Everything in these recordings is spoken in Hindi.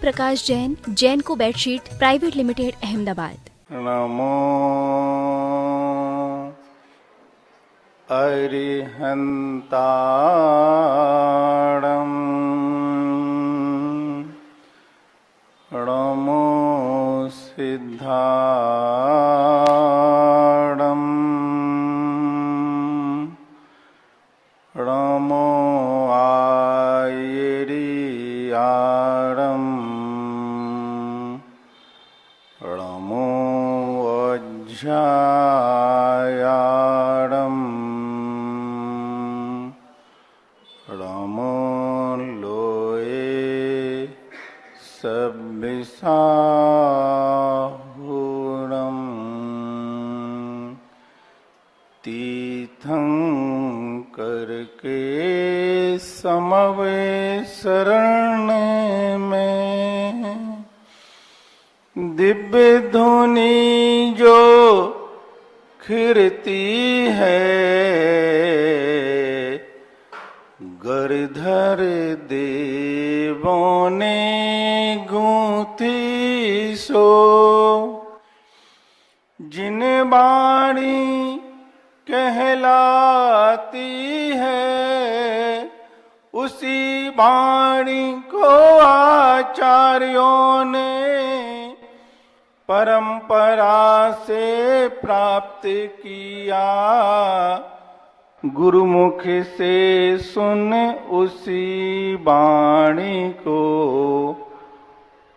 प्रकाश जैन, जैन को बेडशीट प्राइवेट लिमिटेड, अहमदाबाद। नमो अरिहंताणं नमो सिद्धाणं नमो आयरियाणं नमो वज्रायाणं नमो लोये सब्बिसाहुरं तीर्थंकर के समवेशरण में दिव्य धुनी जो खिरती है, गिरधर देवों ने गूंथी सो। जिन वाणी कहलाती है, उसी वाणी को आचार्यों ने परंपरा से प्राप्त किया। गुरुमुख से सुन उसी वाणी को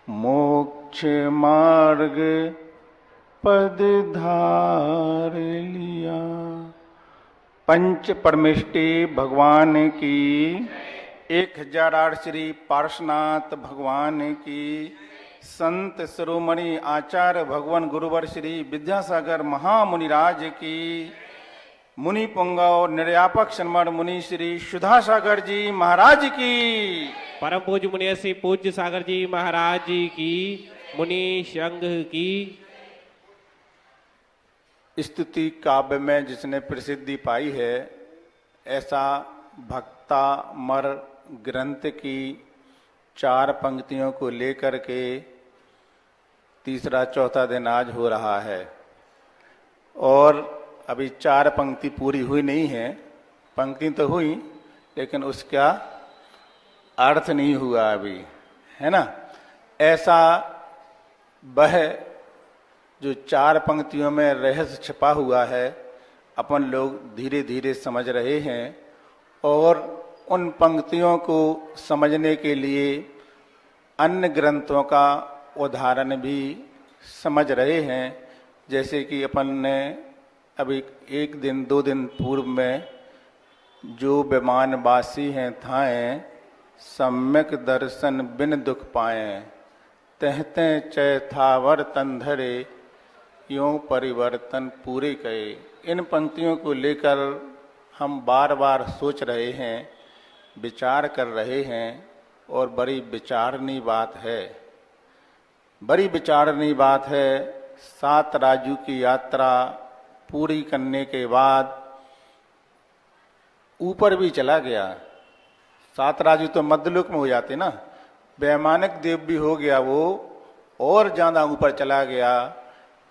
मोक्ष मार्ग पद धार लिया। पंच परमेष्टि भगवान की, 1008 श्री पार्श्वनाथ भगवान की, संत शिरोमणि आचार्य भगवान गुरुवर श्री विद्यासागर महामुनिराज की, मुनि पुंगव निर्यापक शर्मण मुनि श्री सुधासागर जी महाराज की, परम पूज्य मुनि श्री पूज्य सागर जी महाराज जी की, मुनि संघ की। स्तुति काव्य में जिसने प्रसिद्धि पाई है, ऐसा भक्तामर ग्रंथ की 4 पंक्तियों को लेकर के तीसरा चौथा दिन आज हो रहा है। और अभी 4 पंक्ति पूरी हुई नहीं है। पंक्ति तो हुई, लेकिन उसका अर्थ नहीं हुआ अभी, है ना। ऐसा वह जो 4 पंक्तियों में रहस्य छिपा हुआ है, अपन लोग धीरे धीरे समझ रहे हैं। और उन पंक्तियों को समझने के लिए अन्य ग्रंथों का उदाहरण भी समझ रहे हैं। जैसे कि अपन ने अभी 1 दिन 2 दिन पूर्व में जो विमानवासी हैं थाएं, सम्यक दर्शन बिन दुख पाए, तहते चैथावर तंधरे यों परिवर्तन पूरे कहे। इन पंक्तियों को लेकर हम बार बार सोच रहे हैं, विचार कर रहे हैं, और बड़ी विचारनीय बात है, बड़ी विचारनीय बात है। 7 राज्यों की यात्रा पूरी करने के बाद ऊपर भी चला गया। 7 राज्य तो मध्यलोक में हो जाते ना, वैमानिक देव भी हो गया वो, और ज्यादा ऊपर चला गया।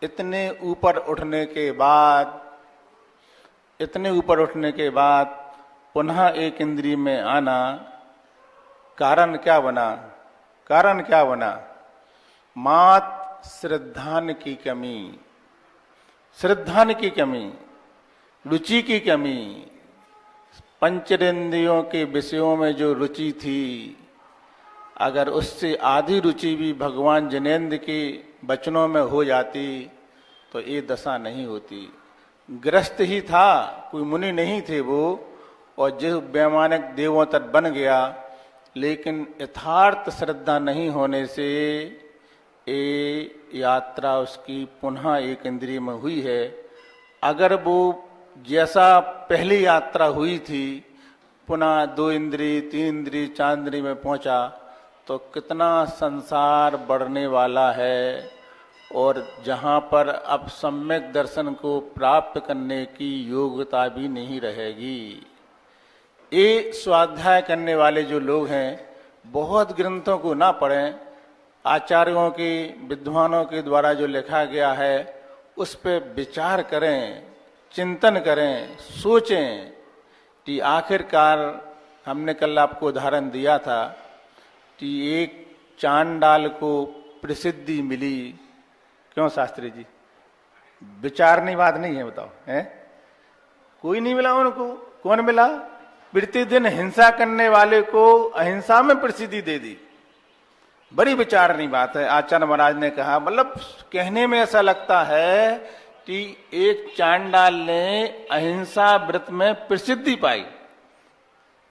इतने ऊपर उठने के बाद पुनः एक इंद्रिय में आना, कारण क्या बना? मात श्रद्धान की कमी, रुचि की कमी। पंचेंद्रियों के विषयों में जो रुचि थी, अगर उससे आधी रुचि भी भगवान जिनेन्द्र के वचनों में हो जाती तो ये दशा नहीं होती। ग्रस्त ही था, कोई मुनि नहीं थे वो, और जो वैमानिक देवों तक बन गया, लेकिन यथार्थ श्रद्धा नहीं होने से ये यात्रा उसकी पुनः एक इंद्रिय में हुई है। अगर वो जैसा पहली यात्रा हुई थी, पुनः 2 इंद्रिय 3 इंद्रिय 4 इंद्रिय में पहुंचा, तो कितना संसार बढ़ने वाला है। और जहाँ पर अब सम्यक दर्शन को प्राप्त करने की योग्यता भी नहीं रहेगी। ये स्वाध्याय करने वाले जो लोग हैं, बहुत ग्रंथों को ना पढ़ें, आचार्यों की, विद्वानों के द्वारा जो लिखा गया है उस पे विचार करें, चिंतन करें, सोचें कि आखिरकार हमने कल आपको उदाहरण दिया था कि एक चांडाल को प्रसिद्धि मिली। क्यों शास्त्री जी? विचारनी बात नहीं है, बताओ है? कोई नहीं मिला उनको। कौन मिला? प्रतिदिन हिंसा करने वाले को अहिंसा में प्रसिद्धि दे दी। बड़ी विचारनी बात है। आचार्य महाराज ने कहा, मतलब कहने में ऐसा लगता है कि एक चांडाल ने अहिंसा व्रत में प्रसिद्धि पाई।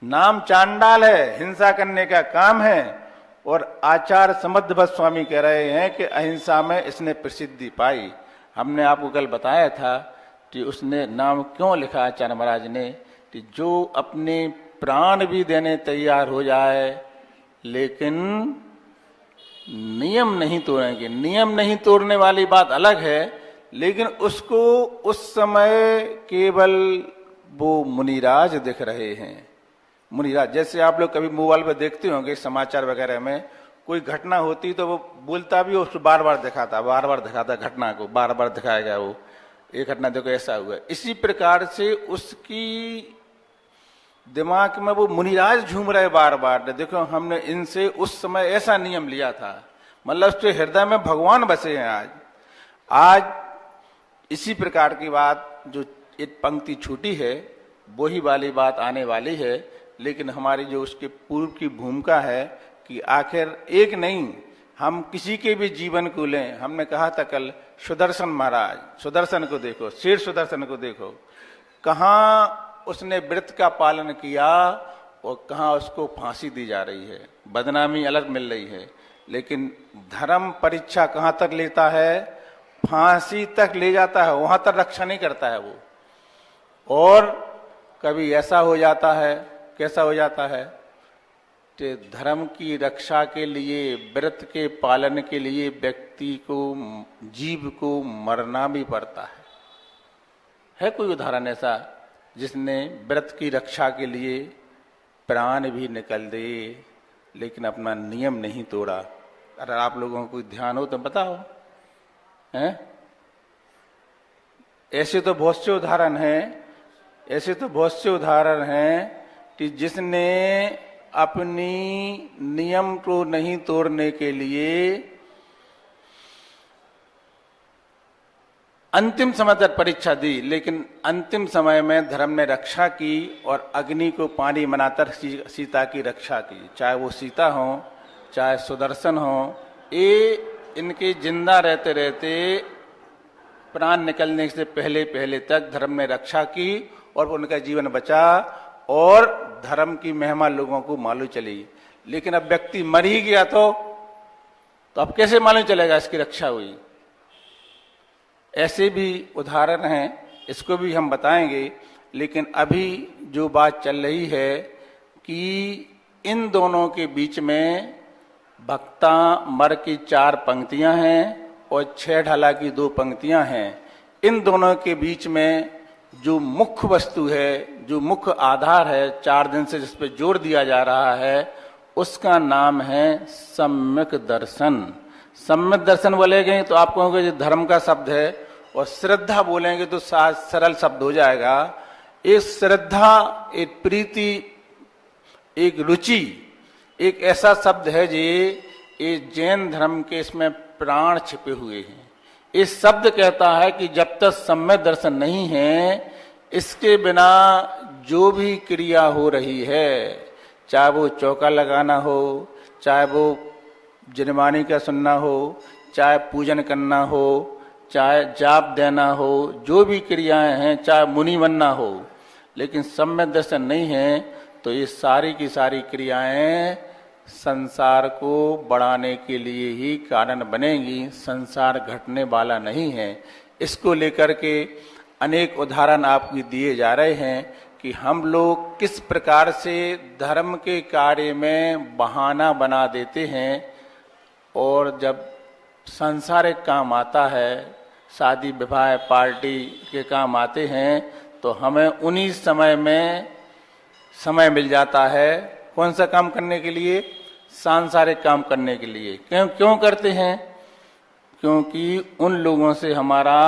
नाम चांडाल है, हिंसा करने का काम है, और आचार्य समर्थभट्ट स्वामी कह रहे हैं कि अहिंसा में इसने प्रसिद्धि पाई। हमने आपको कल बताया था कि उसने नाम क्यों लिखा आचार्य महाराज ने, कि जो अपने प्राण भी देने तैयार हो जाए लेकिन नियम नहीं तोड़ेंगे। नियम नहीं तोड़ने वाली बात अलग है, लेकिन उसको उस समय केवल वो मुनिराज दिख रहे हैं। मुनिराज, जैसे आप लोग कभी मोबाइल पर देखते होंगे समाचार वगैरह में, कोई घटना होती तो वो बोलता भी, उसको बार बार दिखाता घटना को, बार बार दिखाएगा वो, एक घटना देखो ऐसा हुआ। इसी प्रकार से उसकी दिमाग में वो मुनिराज झूम रहे बार बार, देखो हमने इनसे उस समय ऐसा नियम लिया था। मतलब उसके हृदय में भगवान बसे हैं आज इसी प्रकार की बात जो एक पंक्ति छूटी है वही वाली बात आने वाली है। लेकिन हमारी जो उसके पूर्व की भूमिका है कि आखिर एक नहीं, हम किसी के भी जीवन को लें। हमने कहा था कल, सुदर्शन महाराज, सुदर्शन को देखो, शेर सुदर्शन को देखो, कहाँ उसने व्रत का पालन किया और कहाँ उसको फांसी दी जा रही है, बदनामी अलग मिल रही है। लेकिन धर्म परीक्षा कहाँ तक लेता है? फांसी तक ले जाता है, वहां तक रक्षा नहीं करता है वो। और कभी ऐसा हो जाता है, कैसा हो जाता है कि धर्म की रक्षा के लिए, व्रत के पालन के लिए व्यक्ति को, जीव को मरना भी पड़ता है कोई उदाहरण ऐसा जिसने व्रत की रक्षा के लिए प्राण भी निकल दे लेकिन अपना नियम नहीं तोड़ा? अगर आप लोगों को ध्यान हो तो बताओ, हैं? ऐसे तो बहुत से उदाहरण हैं, कि जिसने अपनी नियम को नहीं तोड़ने के लिए अंतिम समय तक परीक्षा दी, लेकिन अंतिम समय में धर्म ने रक्षा की और अग्नि को पानी बनाकर सीता की रक्षा की। चाहे वो सीता हो, चाहे सुदर्शन हो, ये इनके जिंदा रहते रहते प्राण निकलने से पहले पहले तक धर्म ने रक्षा की और उनका जीवन बचा और धर्म की महिमा लोगों को मालूम चली। लेकिन अब व्यक्ति मर ही गया तो अब कैसे मालूम चलेगा इसकी रक्षा हुई? ऐसे भी उदाहरण हैं, इसको भी हम बताएंगे। लेकिन अभी जो बात चल रही है कि इन दोनों के बीच में भक्ता मर की 4 पंक्तियां हैं और 6 ढाला की 2 पंक्तियां हैं। इन दोनों के बीच में जो मुख्य वस्तु है, जो मुख्य आधार है, 4 दिन से जिस पे जोर दिया जा रहा है, उसका नाम है सम्यक दर्शन। सम्यक दर्शन बोलेंगे तो आप कहोगे ये धर्म का शब्द है, और श्रद्धा बोलेंगे तो सरल शब्द हो जाएगा। एक श्रद्धा, एक प्रीति, एक रुचि, एक ऐसा शब्द है जी, ये जैन धर्म के इसमें प्राण छिपे हुए हैं। इस शब्द कहता है कि जब तक सम्यक दर्शन नहीं है, इसके बिना जो भी क्रिया हो रही है, चाहे वो चौका लगाना हो, चाहे वो जन्मानी का सुनना हो, चाहे पूजन करना हो, चाहे जाप देना हो, जो भी क्रियाएं हैं, चाहे मुनि बनना हो, लेकिन सम्यक दर्शन नहीं है तो ये सारी की सारी क्रियाएं संसार को बढ़ाने के लिए ही कारण बनेगी, संसार घटने वाला नहीं है। इसको लेकर के अनेक उदाहरण आपको दिए जा रहे हैं कि हम लोग किस प्रकार से धर्म के कार्य में बहाना बना देते हैं, और जब सांसारिक काम आता है, शादी विवाह पार्टी के काम आते हैं, तो हमें उन्हीं समय में समय मिल जाता है। कौन सा काम करने के लिए? सांसारिक काम करने के लिए। क्यों क्यों करते हैं? क्योंकि उन लोगों से हमारा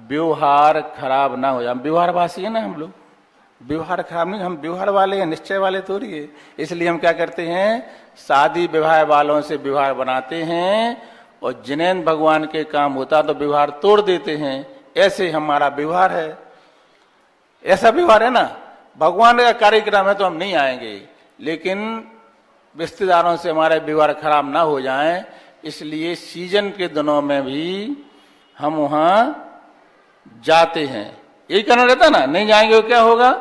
व्यवहार खराब ना हो जाए। हम व्यवहारवासी है ना, हम लोग व्यवहार खराब नहीं, हम व्यवहार वाले हैं, निश्चय वाले थोड़ी है। इसलिए हम क्या करते हैं, शादी विवाह वालों से व्यवहार बनाते हैं, और जिनेन भगवान के काम होता तो व्यवहार तोड़ देते हैं। ऐसे हमारा व्यवहार है, ऐसा व्यवहार है ना। भगवान का कार्यक्रम है तो हम नहीं आएंगे, लेकिन रिश्तेदारों से हमारा व्यवहार खराब ना हो जाए, इसलिए सीजन के दिनों में भी हम वहां जाते हैं। यही करना रहता ना, नहीं जाएंगे तो क्या होगा,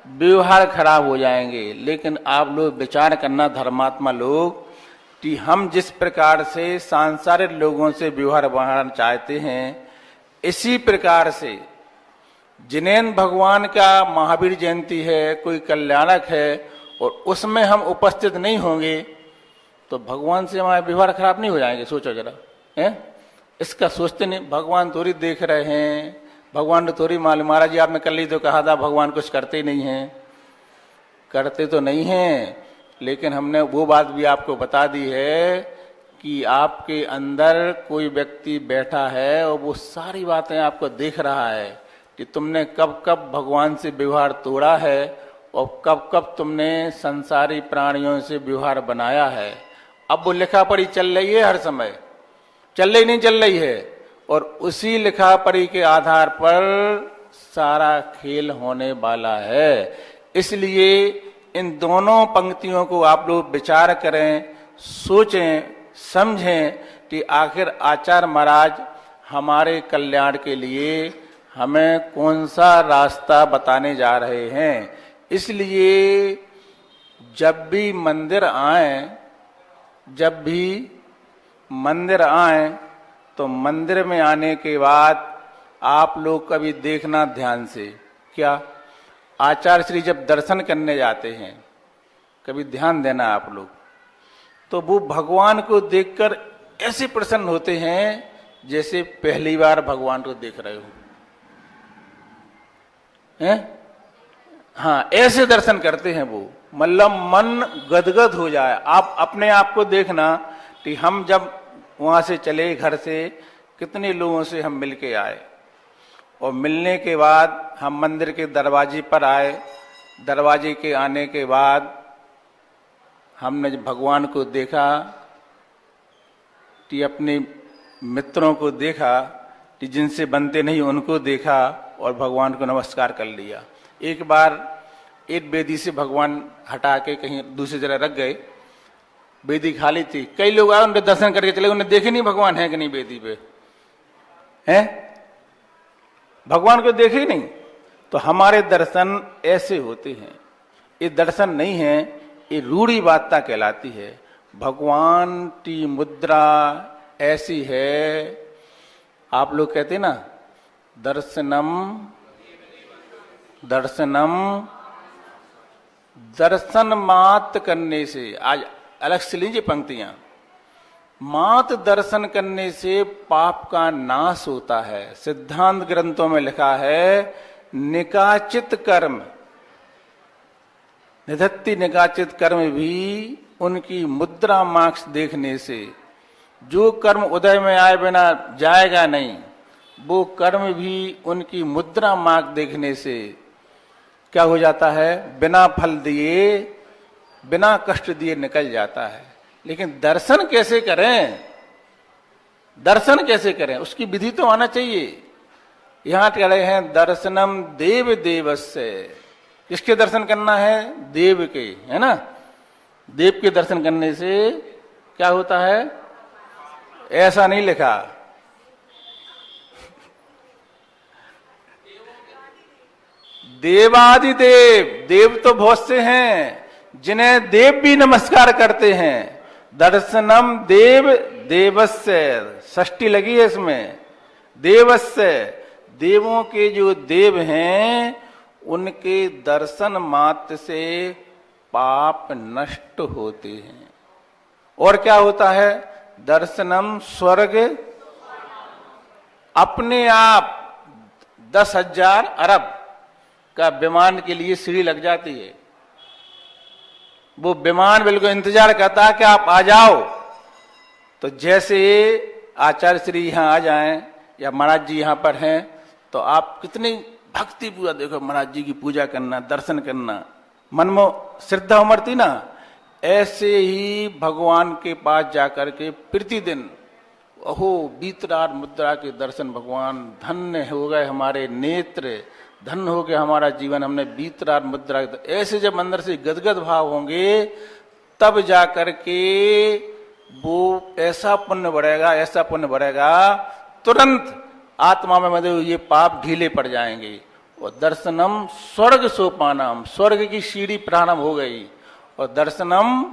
व्यवहार खराब हो जाएंगे। लेकिन आप लोग विचार करना, धर्मात्मा लोग, कि हम जिस प्रकार से सांसारिक लोगों से व्यवहार बढ़ाना चाहते हैं, इसी प्रकार से जिनेन भगवान का महावीर जयंती है, कोई कल्याणक है, और उसमें हम उपस्थित नहीं होंगे तो भगवान से हमारे व्यवहार खराब नहीं हो जाएंगे। सोचो जरा, है इसका सोचते नहीं। भगवान थोड़ी देख रहे हैं, भगवान ने थोड़ी मालूम। महाराज जी आपने कल ही तो कहा था भगवान कुछ करते ही नहीं हैं। करते तो नहीं हैं, लेकिन हमने वो बात भी आपको बता दी है कि आपके अंदर कोई व्यक्ति बैठा है और वो सारी बातें आपको देख रहा है कि तुमने कब कब भगवान से व्यवहार तोड़ा है और कब कब तुमने संसारी प्राणियों से व्यवहार बनाया है। अब वो लिखा पढ़ी चल रही है, हर समय चल रही नहीं चल रही है, और उसी लिखा पढ़ी के आधार पर सारा खेल होने वाला है। इसलिए इन दोनों पंक्तियों को आप लोग विचार करें, सोचें, समझें कि आखिर आचार्य महाराज हमारे कल्याण के लिए हमें कौन सा रास्ता बताने जा रहे हैं। इसलिए जब भी मंदिर आए तो मंदिर में आने के बाद आप लोग कभी देखना ध्यान से, क्या आचार्य श्री जब दर्शन करने जाते हैं, कभी ध्यान देना आप लोग, तो वो भगवान को देखकर ऐसे प्रसन्न होते हैं जैसे पहली बार भगवान को देख रहे हो, हैं? हाँ, ऐसे दर्शन करते हैं वो, मतलब मन गदगद हो जाए। आप अपने आप को देखना कि हम जब वहां से चले, घर से कितने लोगों से हम मिलके आए, और मिलने के बाद हम मंदिर के दरवाजे पर आए। दरवाजे के आने के बाद हमने भगवान को देखा, कि अपने मित्रों को देखा, कि जिनसे बनते नहीं उनको देखा, और भगवान को नमस्कार कर लिया। एक बार एक वेदी से भगवान हटा के कहीं दूसरी जगह रख गए, वेदी खाली थी, कई लोग आए, उनके दर्शन करके चले, उन्हें देखे नहीं भगवान है कि नहीं वेदी पे, हैं? भगवान को देखे ही नहीं। तो हमारे दर्शन ऐसे होते हैं, ये दर्शन नहीं है, ये रूढ़ी बातता कहलाती है। भगवान की मुद्रा ऐसी है, आप लोग कहते ना, दर्शनम दर्शन मात्र करने से, आज अलग से लीजिए पंक्तियां, मात्र दर्शन करने से पाप का नाश होता है। सिद्धांत ग्रंथों में लिखा है, निकाचित कर्म, निधत्ति निकाचित कर्म भी उनकी मुद्रा मार्क्स देखने से, जो कर्म उदय में आए बिना जाएगा नहीं, वो कर्म भी उनकी मुद्रा मार्क देखने से क्या हो जाता है, बिना फल दिए, बिना कष्ट दिए निकल जाता है। लेकिन दर्शन कैसे करें, दर्शन कैसे करें, उसकी विधि तो आना चाहिए। यहां कह रहे हैं दर्शनम देव देवस्य, किसके दर्शन करना है, देव के, है ना। देव के दर्शन करने से क्या होता है, ऐसा नहीं लिखा, देवादिदेव, देव तो बहुत से हैं जिन्हें देव भी नमस्कार करते हैं। दर्शनम देव देवस्य, षष्ठी लगी है इसमें, देवस्य, देवों के जो देव हैं उनके दर्शन मात्र से पाप नष्ट होते हैं। और क्या होता है, दर्शनम स्वर्ग, अपने आप 10,000 अरब का विमान के लिए सीढ़ी लग जाती है। वो विमान बिल्कुल इंतजार करता है कि आप आ जाओ। तो जैसे आचार्य श्री यहाँ आ जाएं या महाराज जी यहाँ पर हैं तो आप कितनी भक्ति पूरा देखो, महाराज जी की पूजा करना, दर्शन करना, मन में श्रद्धा उमड़ती ना। ऐसे ही भगवान के पास जाकर के प्रतिदिन अहो बीतरार मुद्रा के दर्शन, भगवान धन्य हो गए हमारे नेत्र, धन्य हो गया हमारा जीवन, हमने बीतरार मुद्रा, ऐसे जब अंदर से गदगद भाव होंगे तब जाकर के वो ऐसा पुण्य बढ़ेगा, ऐसा पुण्य बढ़ेगा, तुरंत आत्मा में मतलब ये पाप ढीले पड़ जाएंगे। और दर्शनम स्वर्ग सोपानम, स्वर्ग की सीढ़ी प्रारंभ हो गई। और दर्शनम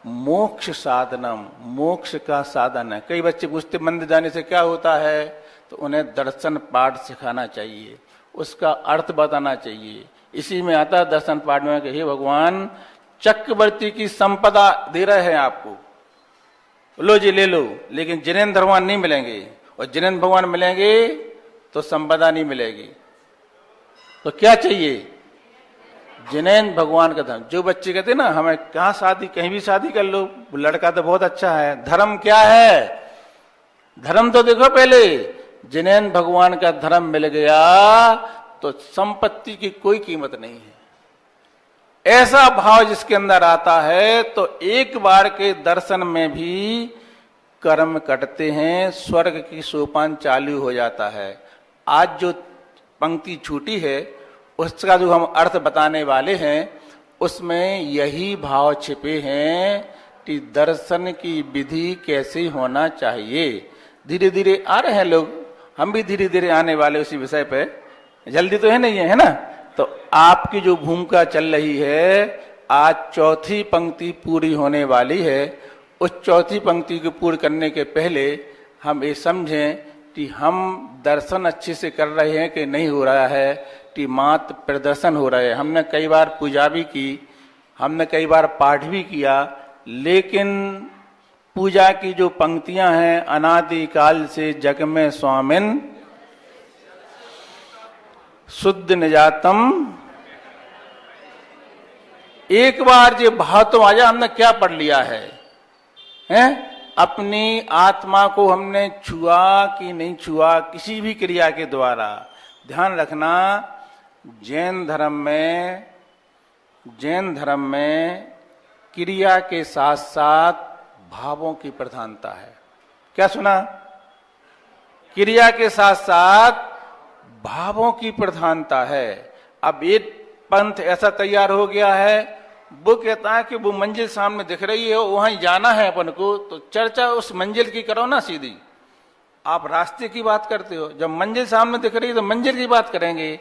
मोक्ष साधनम, मोक्ष का साधन है। कई बच्चे पूछते मंदिर जाने से क्या होता है, तो उन्हें दर्शन पाठ सिखाना चाहिए, उसका अर्थ बताना चाहिए। इसी में आता है दर्शन पाठ में कि हे भगवान चक्रवर्ती की संपदा दे रहे हैं आपको, लो जी ले लो, लेकिन जिनेन्द्र भगवान नहीं मिलेंगे, और जिनेन्द्र भगवान मिलेंगे तो संपदा नहीं मिलेगी। तो क्या चाहिए, जिनेन्द्र भगवान का धर्म। जो बच्चे कहते ना हमें कहाँ शादी, कहीं भी शादी कर लो, लड़का तो बहुत अच्छा है, धर्म क्या है, धर्म तो देखो पहले, जिनेन्द्र भगवान का धर्म मिल गया तो संपत्ति की कोई कीमत नहीं है। ऐसा भाव जिसके अंदर आता है तो एक बार के दर्शन में भी कर्म कटते हैं, स्वर्ग की सोपान चालू हो जाता है। आज जो पंक्ति छूटी है उसका जो हम अर्थ बताने वाले हैं उसमें यही भाव छिपे हैं कि दर्शन की विधि कैसे होना चाहिए। धीरे धीरे आ रहे हैं लोग, हम भी धीरे धीरे आने वाले उसी विषय पे, जल्दी तो है नहीं है ना। तो आपकी जो भूमिका चल रही है, आज चौथी पंक्ति पूरी होने वाली है। उस चौथी पंक्ति को पूर्ण करने के पहले हम ये समझें कि हम दर्शन अच्छे से कर रहे हैं कि नहीं हो रहा है, कि मात्र प्रदर्शन हो रहे हैं। हमने कई बार पूजा भी की, हमने कई बार पाठ भी किया, लेकिन पूजा की जो पंक्तियां हैं, अनादि काल से जग में स्वामिन शुद्ध निजातम, एक बार जो भाव तो आ जाए, हमने क्या पढ़ लिया है, हैं? अपनी आत्मा को हमने छुआ कि नहीं छुआ किसी भी क्रिया के द्वारा। ध्यान रखना, जैन धर्म में क्रिया के साथ साथ भावों की प्रधानता है। क्या सुना? क्रिया के साथ साथ भावों की प्रधानता है। अब एक पंथ ऐसा तैयार हो गया है, वो कहता है कि वो मंजिल सामने दिख रही है, वहां जाना है अपन को, तो चर्चा उस मंजिल की करो ना सीधी। आप रास्ते की बात करते हो, जब मंजिल सामने दिख रही है तो मंजिल की बात करेंगे,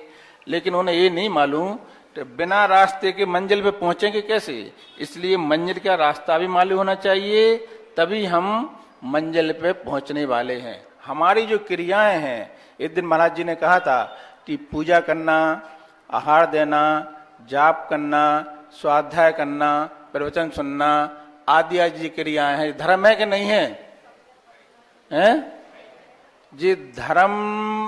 लेकिन उन्हें ये नहीं मालूम कि बिना रास्ते के मंजिल पे पहुंचेंगे कैसे। इसलिए मंजिल का रास्ता भी मालूम होना चाहिए, तभी हम मंजिल पे पहुंचने वाले हैं। हमारी जो क्रियाएं हैं, एक दिन महाराज जी ने कहा था कि पूजा करना, आहार देना, जाप करना, स्वाध्याय करना, प्रवचन सुनना आदि आदि क्रियाएं हैं, धर्म है कि नहीं है? हैं? जी धर्म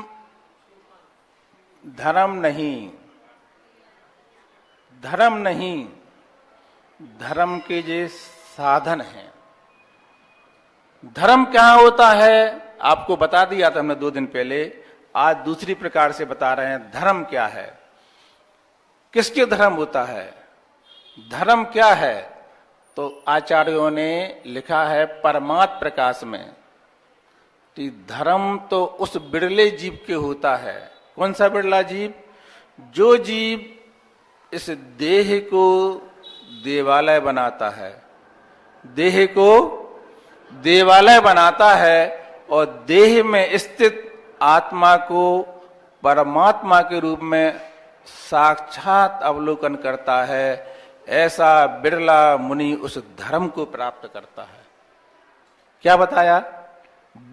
नहीं, धर्म के जे साधन हैं। धर्म क्या होता है आपको बता दिया था हमने 2 दिन पहले, आज दूसरी प्रकार से बता रहे हैं धर्म क्या है, किसके धर्म होता है, धर्म क्या है। तो आचार्यों ने लिखा है परमात्म प्रकाश में कि धर्म तो उस बिरले जीव के होता है। कौन सा बिरला जीव? जो जीव इस देह को देवालय बनाता है, देह को देवालय बनाता है और देह में स्थित आत्मा को परमात्मा के रूप में साक्षात अवलोकन करता है, ऐसा बिरला मुनि उस धर्म को प्राप्त करता है। क्या बताया?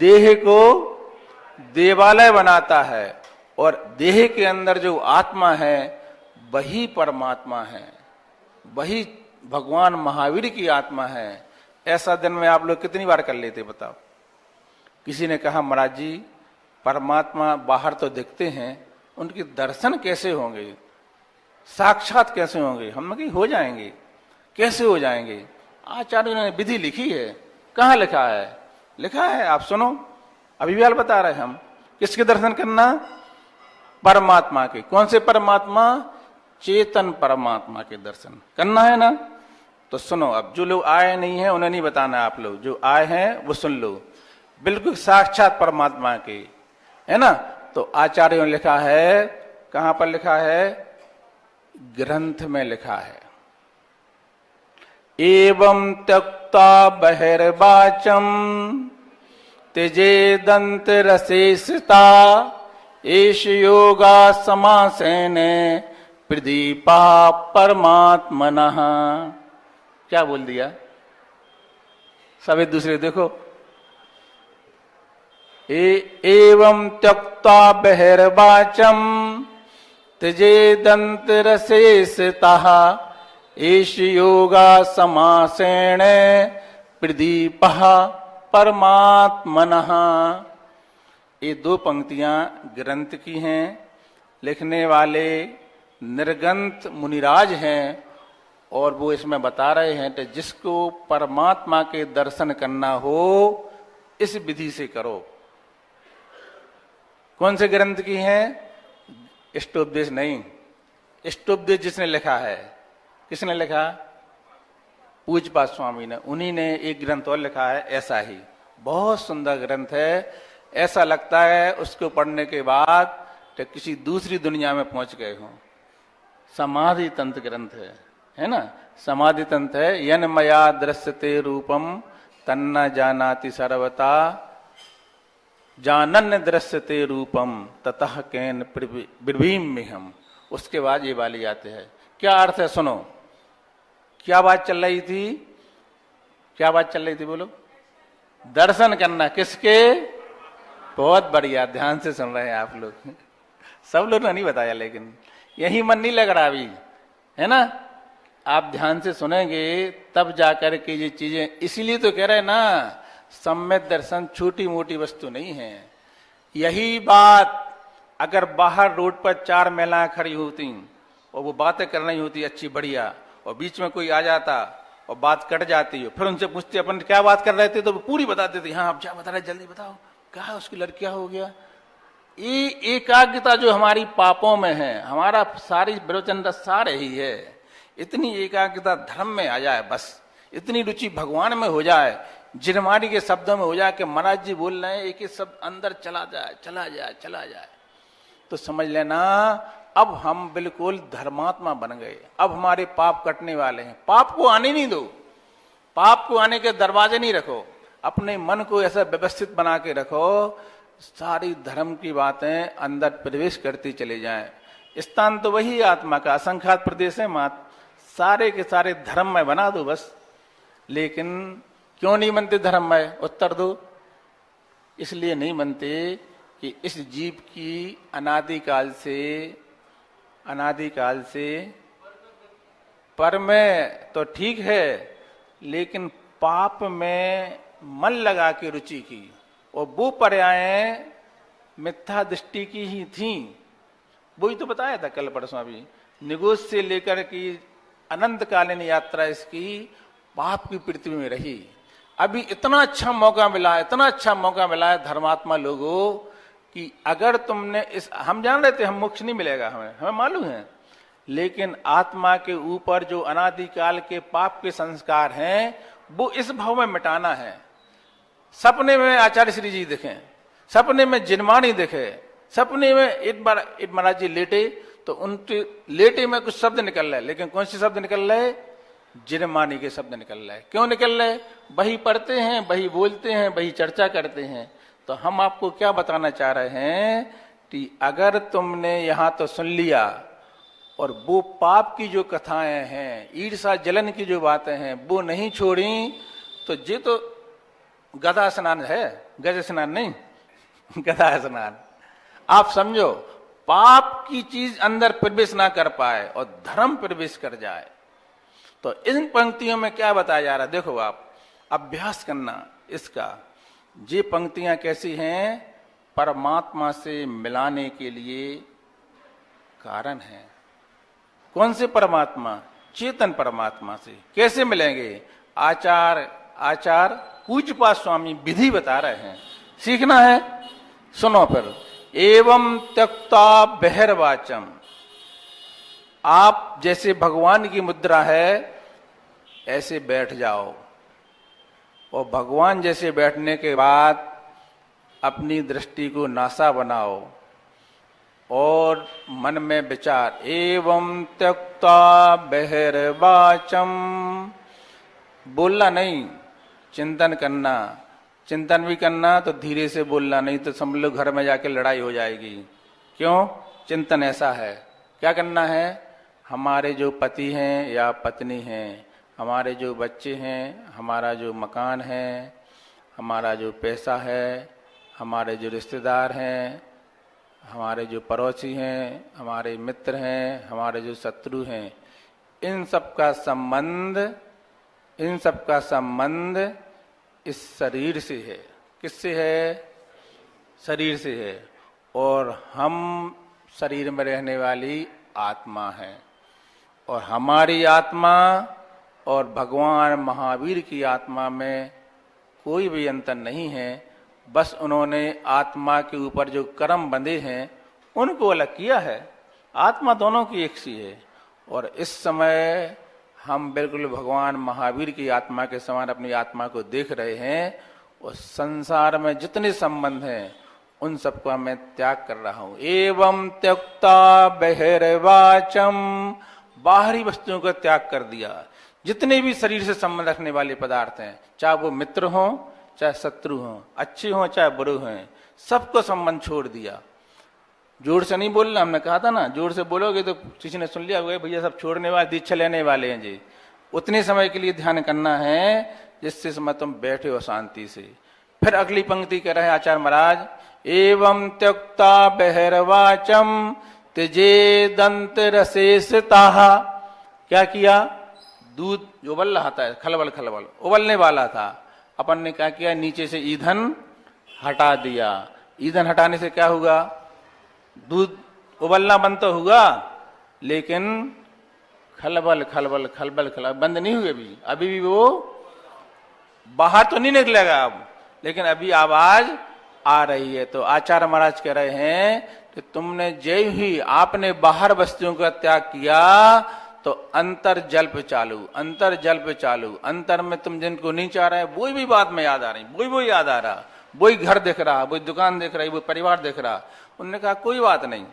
देह को देवालय बनाता है और देह के अंदर जो आत्मा है वही परमात्मा है, वही भगवान महावीर की आत्मा है। ऐसा दिन में आप लोग कितनी बार कर लेते बताओ? किसी ने कहा महाराज जी परमात्मा बाहर तो दिखते हैं, उनके दर्शन कैसे होंगे, साक्षात कैसे होंगे? हमने कहा हो जाएंगे। कैसे हो जाएंगे? आचार्यों ने विधि लिखी है। कहाँ लिखा है? लिखा है, आप सुनो, अभी भी बता रहे हैं हम। किसके दर्शन करना? परमात्मा के। कौन से परमात्मा? चेतन परमात्मा के दर्शन करना है ना। तो सुनो, अब जो लोग आए नहीं है उन्हें नहीं बताना, आप लोग जो आए हैं वो सुन लो, बिल्कुल साक्षात परमात्मा के, है ना। तो आचार्यों ने लिखा है, कहां पर लिखा है? ग्रंथ में लिखा है, एवं त्यक्ता बहिर्वाचम त्यजेदंत रसेसता एष योगा समासेन प्रदीपा परमात्मनः। क्या बोल दिया? सब एक दूसरे देखो। एवं त्यक्ता बहिर्वाचम त्यजेदंत रसेसतः एष योगा समासेन प्रदीपः परमात्मनः। ये दो पंक्तियां ग्रंथ की हैं, लिखने वाले निर्गंथ मुनिराज हैं, और वो इसमें बता रहे हैं कि जिसको परमात्मा के दर्शन करना हो इस विधि से करो। कौन से ग्रंथ की हैं? इष्टोपदेश नहीं, इष्टोपदेश जिसने लिखा है, किसने लिखा? पूज्यपाद स्वामी ने। उन्हीं ने एक ग्रंथ और लिखा है ऐसा ही, बहुत सुंदर ग्रंथ है। ऐसा लगता है उसको पढ़ने के बाद कि किसी दूसरी दुनिया में पहुंच गए हों। समाधि तंत्र ग्रंथ है ना, समाधि तंत्र है। यन मया दृश्यते रूपम तन्ना जानाति सर्वता जानन दृश्यते रूपम ततः केन ब्रवीम में हम। उसके बाद ये वाली आते हैं। क्या अर्थ है? सुनो, क्या बात चल रही थी? क्या बात चल रही थी? बोलो। दर्शन करना किसके? बहुत बढ़िया, ध्यान से सुन रहे हैं आप लोग। सब लोग ने नहीं बताया, लेकिन यही मन नहीं लग रहा अभी, है ना। आप ध्यान से सुनेंगे तब जाकर के ये चीजें, इसीलिए तो कह रहे हैं ना, सम्यक दर्शन छोटी मोटी वस्तु नहीं है। यही बात अगर बाहर रोड पर चार महिलाएं खड़ी होती और वो बातें कर रही होती अच्छी बढ़िया, और बीच में कोई आ जाता और बात कट जाती है, फिर उनसे पूछते अपन क्या बात कर रहे थे, तो वो पूरी बताते थे। हाँ, आप क्या बता रहे, जल्दी बताओ, कहा उसकी लड़कियां हो गया। ये एकाग्रता जो हमारी पापों में है, हमारा सारी प्रवचन रस सार ही है। इतनी एकाग्रता धर्म में आ जाए, बस इतनी रुचि भगवान में हो जाए, जिनमारी के शब्दों में हो जाए कि महाराज जी बोल रहे हैं, एक एक शब्द अंदर चला जाए चला जाए चला जाए, तो समझ लेना अब हम बिल्कुल धर्मात्मा बन गए। अब हमारे पाप कटने वाले हैं। पाप को आने नहीं दो, पाप को आने के दरवाजे नहीं रखो, अपने मन को ऐसा व्यवस्थित बना के रखो, सारी धर्म की बातें अंदर प्रवेश करती चले जाएं। स्थान तो वही आत्मा का असंख्यात प्रदेश है मात, सारे के सारे धर्म में बना दो बस। लेकिन क्यों नहीं बनते धर्म में? उत्तर दो। इसलिए नहीं बनते कि इस जीव की अनादिकाल से पर में तो ठीक है, लेकिन पाप में मन लगा के रुचि की, और वो पर्यायें मिथ्या दृष्टि की ही थी। वही तो बताया था कल परसों अभी, निगोज से लेकर की अनंतकालीन यात्रा इसकी पाप की पृथ्वी में रही। अभी इतना अच्छा मौका मिला, इतना अच्छा मौका मिला है धर्मात्मा लोगों कि अगर तुमने इस, हम जान रहे थे हम मोक्ष नहीं मिलेगा, हमें मालूम है, लेकिन आत्मा के ऊपर जो अनादिकाल के पाप के संस्कार हैं वो इस भाव में मिटाना है। सपने में आचार्य श्री जी दिखे, सपने में जिनमानी दिखे, सपने में एक बार महाराज जी लेटे तो उनके लेटे में कुछ शब्द निकल रहे, लेकिन कौन से शब्द निकल रहे? जिनमानी के शब्द निकल रहे। क्यों निकल रहे? वही पढ़ते हैं, वही बोलते हैं, वही चर्चा करते हैं। तो हम आपको क्या बताना चाह रहे हैं कि अगर तुमने यहां तो सुन लिया और वो पाप की जो कथाएं हैं, ईर्षा जलन की जो बातें हैं वो नहीं छोड़ी, तो ये तो गधा स्नान है, गज स्नान नहीं, गधा स्नान। आप समझो, पाप की चीज अंदर प्रवेश ना कर पाए और धर्म प्रवेश कर जाए। तो इन पंक्तियों में क्या बताया जा रहा है? देखो, आप अभ्यास करना इसका। ये पंक्तियां कैसी हैं? परमात्मा से मिलाने के लिए कारण है। कौन से परमात्मा? चेतन परमात्मा से। कैसे मिलेंगे? आचार पूज्यपाद स्वामी विधि बता रहे हैं, सीखना है। सुनो फिर। एवं त्यक्ता बहिर्वाचम, आप जैसे भगवान की मुद्रा है ऐसे बैठ जाओ, और भगवान जैसे बैठने के बाद अपनी दृष्टि को नासा बनाओ और मन में विचार, एवं त्यक्ता बहिर्वाचम, बोलना नहीं, चिंतन करना। चिंतन भी करना तो धीरे से बोलना, नहीं तो समझ लो घर में जाके लड़ाई हो जाएगी। क्यों? चिंतन ऐसा है। क्या करना है? हमारे जो पति हैं या पत्नी हैं, हमारे जो बच्चे हैं, हमारा जो मकान है, हमारा जो पैसा है, हमारे जो रिश्तेदार हैं, हमारे जो पड़ोसी हैं, हमारे मित्र हैं, हमारे जो शत्रु हैं, इन सब का संबंध इस शरीर से है। किससे है? शरीर से है। और हम शरीर में रहने वाली आत्मा है, और हमारी आत्मा और भगवान महावीर की आत्मा में कोई भी अंतर नहीं है। बस उन्होंने आत्मा के ऊपर जो कर्म बंधे हैं उनको अलग किया है। आत्मा दोनों की एक सी है। और इस समय हम बिल्कुल भगवान महावीर की आत्मा के समान अपनी आत्मा को देख रहे हैं, और संसार में जितने संबंध हैं उन सबका मैं त्याग कर रहा हूं। एवं त्यक्ता बहिर्वाचम, बाहरी वस्तुओं का त्याग कर दिया। जितने भी शरीर से संबंध रखने वाले पदार्थ हैं, चाहे वो मित्र हों चाहे शत्रु हों, अच्छे हों चाहे बुरे हों, सबको संबंध छोड़ दिया। जोर से नहीं बोलना, हमने कहा था ना, जोर से बोलोगे तो किसी ने सुन लिया होगा भैया सब छोड़ने वाले, दीक्षा लेने वाले हैं जी। उतने समय के लिए ध्यान करना है जिससे समय तुम बैठे हो शांति से। फिर अगली पंक्ति कह रहे हैं आचार्य महाराज, एवं त्यक्ता बहिर्वाचम त्यजे दंत रसेसताः। क्या किया? दूध जो उबल रहा था, खलबल उबलने वाला था, अपन ने क्या किया? नीचे से ईंधन हटा दिया। ईंधन हटाने से क्या होगा? दूध उबलना बंद तो हुआ, लेकिन खलबल बंद नहीं हुए। अभी भी वो बाहर तो नहीं निकलेगा अब, लेकिन अभी आवाज आ रही है। तो आचार्य महाराज कह रहे हैं कि तुमने जय ही आपने बाहर वस्तुओं का त्याग किया तो अंतर जल्प चालू, अंतर में तुम जिनको नहीं चाह रहे हैं वही भी बात में याद आ रही, वही याद आ रहा, वही घर दिख रहा, वही दुकान दिख रही, वही परिवार दिख रहा। उन्होंने कहा कोई बात नहीं,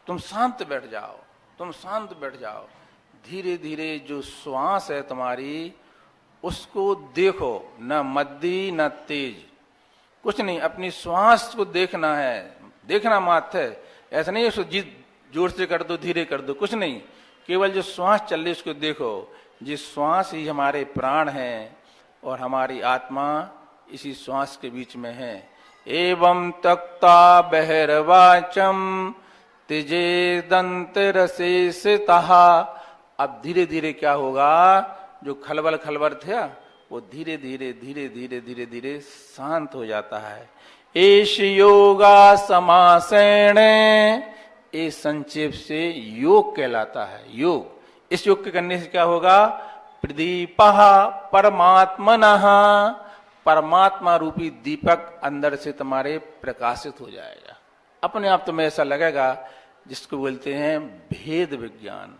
तुम शांत बैठ जाओ, धीरे धीरे जो श्वास है तुम्हारी उसको देखो, न मद्दी न तेज, कुछ नहीं, अपनी श्वास को देखना है, देखना मात्र है। ऐसा नहीं उसको जोर से कर दो, धीरे कर दो, कुछ नहीं, केवल जो श्वास चल रही उसको देखो। जिस श्वास ही हमारे प्राण हैं और हमारी आत्मा इसी श्वास के बीच में है। एवं त्यक्ता बहिर्वाचम त्यजे दंत रसेसताः। अब धीरे धीरे क्या होगा? जो खलबल था वो धीरे धीरे शांत हो जाता है। एष योगा समासेन, ये संक्षेप से योग कहलाता है। योग, इस योग के करने से क्या होगा? प्रदीपः परमात्मनः, परमात्मा रूपी दीपक अंदर से तुम्हारे प्रकाशित हो जाएगा। अपने आप तुम्हें ऐसा लगेगा जिसको बोलते हैं भेद विज्ञान।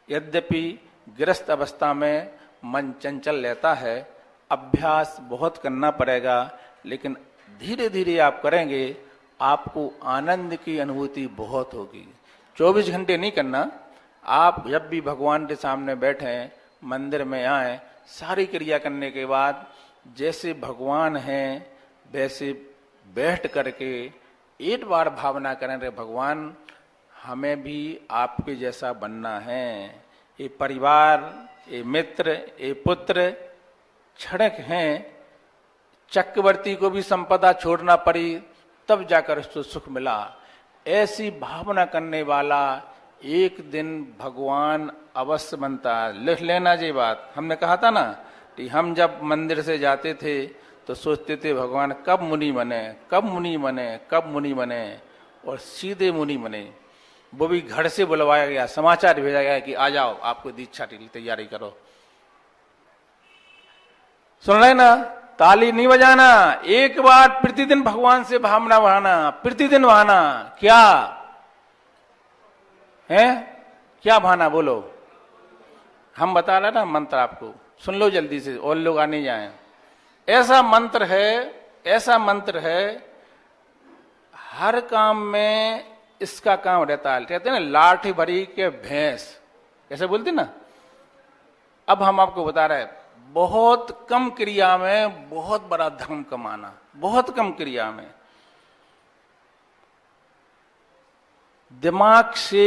यद्यपि गृहस्थ अवस्था में मन चंचल रहता है, अभ्यास बहुत करना पड़ेगा, लेकिन धीरे धीरे आप करेंगे, आपको आनंद की अनुभूति बहुत होगी। 24 घंटे नहीं करना, आप जब भी भगवान के सामने बैठे, मंदिर में आए, सारी क्रिया करने के बाद जैसे भगवान हैं वैसे बैठ करके एक बार भावना करें, रे भगवान हमें भी आपके जैसा बनना है। ये परिवार, ये मित्र, ये पुत्र क्षणिक हैं, चक्रवर्ती को भी संपदा छोड़ना पड़ी तब जाकर उसको सुख मिला। ऐसी भावना करने वाला एक दिन भगवान अवश्य बनता है। लिख लेना जी बात, हमने कहा था ना कि हम जब मंदिर से जाते थे तो सोचते थे भगवान कब मुनि बने, और सीधे मुनि बने। वो भी घर से बुलवाया गया, समाचार भेजा गया कि आ जाओ, आपको दीक्षा की तैयारी करो। सुन रहे ना, ताली नहीं बजाना, एक बार प्रतिदिन भगवान से भावना बहाना, प्रतिदिन बहाना। क्या है, क्या बहाना बोलो? हम बता रहे ना मंत्र, आपको सुन लो जल्दी से और लोग आने जाएं। ऐसा मंत्र है, ऐसा मंत्र है, हर काम में इसका काम रहता है। कहते हैं ना, लाठी भरी के भैंस, ऐसे बोलते ना। अब हम आपको बता रहे हैं, बहुत कम क्रिया में बहुत बड़ा धर्म कमाना, बहुत कम क्रिया में। दिमाग से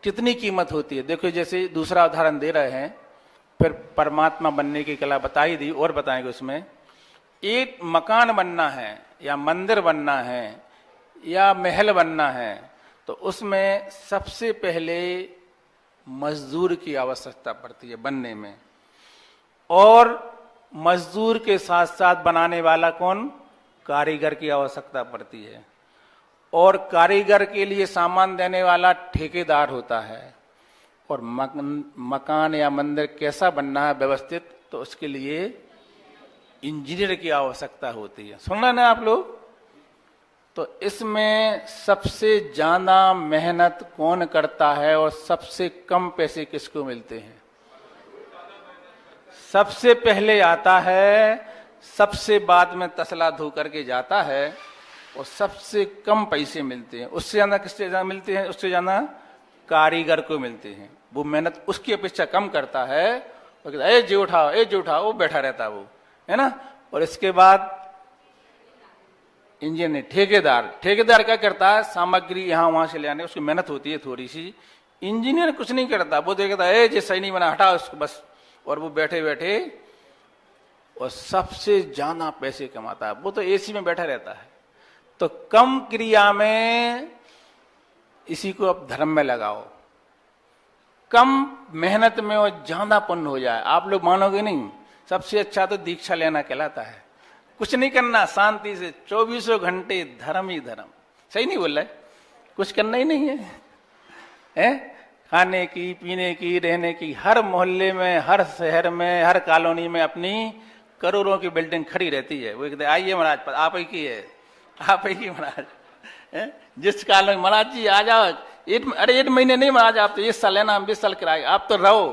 कितनी कीमत होती है। देखो, जैसे दूसरा उदाहरण दे रहे हैं, फिर परमात्मा बनने की कला बता ही दी, और बताएंगे उसमें। एक मकान बनना है या मंदिर बनना है या महल बनना है, तो उसमें सबसे पहले मजदूर की आवश्यकता पड़ती है बनने में। और मजदूर के साथ साथ बनाने वाला कौन? कारीगर की आवश्यकता पड़ती है। और कारीगर के लिए सामान देने वाला ठेकेदार होता है। और मकान या मंदिर कैसा बनना है व्यवस्थित, तो उसके लिए इंजीनियर की आवश्यकता होती है। सुन रहे ना आप लोग? तो इसमें सबसे ज्यादा मेहनत कौन करता है और सबसे कम पैसे किसको मिलते हैं? सबसे पहले आता है, सबसे बाद में तसला धो करके जाता है, और सबसे कम पैसे मिलते हैं। उससे ज्यादा किससे ज्यादा मिलते हैं? उससे ज्यादा कारीगर को मिलते हैं। वो मेहनत उसकी अपेक्षा कम करता है, वो कहता है ए जी उठाओ, ए जी उठाओ, वो बैठा रहता है, वो है ना। और इसके बाद इंजीनियर, ठेकेदार क्या करता है? सामग्री यहां वहां से ले आने, उसकी मेहनत होती है थोड़ी सी। इंजीनियर कुछ नहीं करता, वो देखता है ये सही नहीं बना, हटाओ उसको बस। और वो बैठे बैठे और सबसे ज्यादा पैसे कमाता है, वो तो एसी में बैठा रहता है। तो कम क्रिया में इसी को अब धर्म में लगाओ, कम मेहनत में और ज्यादा पुण्य हो जाए। आप लोग मानोगे नहीं, सबसे अच्छा तो दीक्षा लेना कहलाता है। कुछ नहीं करना, शांति से 24 घंटे धर्म ही धर्म। सही नहीं बोल रहा है? कुछ करना ही नहीं है? खाने की, पीने की, रहने की, हर मोहल्ले में, हर शहर में, हर कॉलोनी में अपनी करोड़ों की बिल्डिंग खड़ी रहती है। वो कहते आइए महाराज, आप ही की है, आप ही की महाराज। जिस कॉलोनी, महाराज जी आ जाओ, अरे 1 महीने नहीं महाराज, आप तो 1 साल लेना, हम 20 साल किराए, आप तो रहो।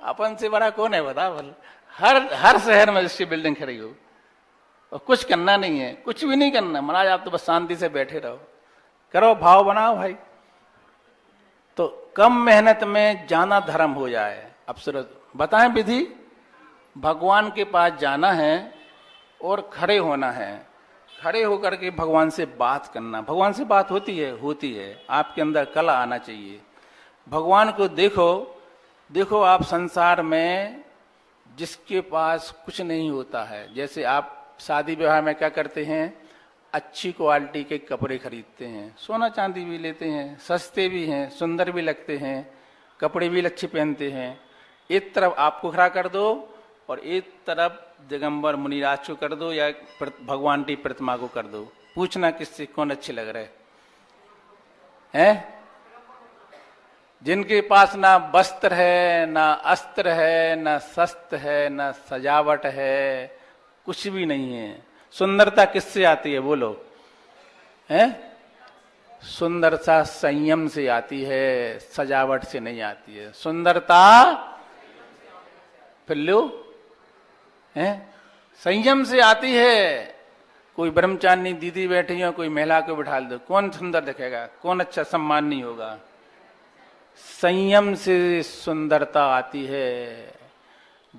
अपन से बड़ा कौन है बता? बोल, हर शहर में जिसकी बिल्डिंग खड़ी हो, और कुछ करना नहीं है, कुछ भी नहीं करना। महाराज आप तो बस शांति से बैठे रहो, करो, भाव बनाओ भाई। तो कम मेहनत में ज्यादा धर्म हो जाए। अब सूरज बताएं विधि। भगवान के पास जाना है और खड़े होना है, खड़े होकर के भगवान से बात करना। भगवान से बात होती है, होती है। आपके अंदर कला आना चाहिए। भगवान को देखो, देखो आप संसार में जिसके पास कुछ नहीं होता है, जैसे आप शादी विवाह में क्या करते हैं? अच्छी क्वालिटी के कपड़े खरीदते हैं, सोना चांदी भी लेते हैं, सस्ते भी हैं, सुंदर भी लगते हैं, कपड़े भी अच्छे पहनते हैं। एक तरफ आपको खड़ा कर दो और एक तरफ दिगंबर मुनिराज को कर दो या भगवान की प्रतिमा को कर दो। पूछना किससे कौन अच्छे लग रहे हैं? जिनके पास ना वस्त्र है, ना अस्त्र है, ना शस्त्र है, ना सजावट है, कुछ भी नहीं है। सुंदरता किससे आती है बोलो? हैं? सुंदरता संयम से आती है, सजावट से नहीं आती है। सुंदरता फिर लो हैं, संयम से आती है। कोई ब्रह्मचारिणी दीदी बैठी हो, कोई महिला को बिठा दो, कौन सुंदर दिखेगा? कौन अच्छा सम्मान नहीं होगा? संयम से सुंदरता आती है।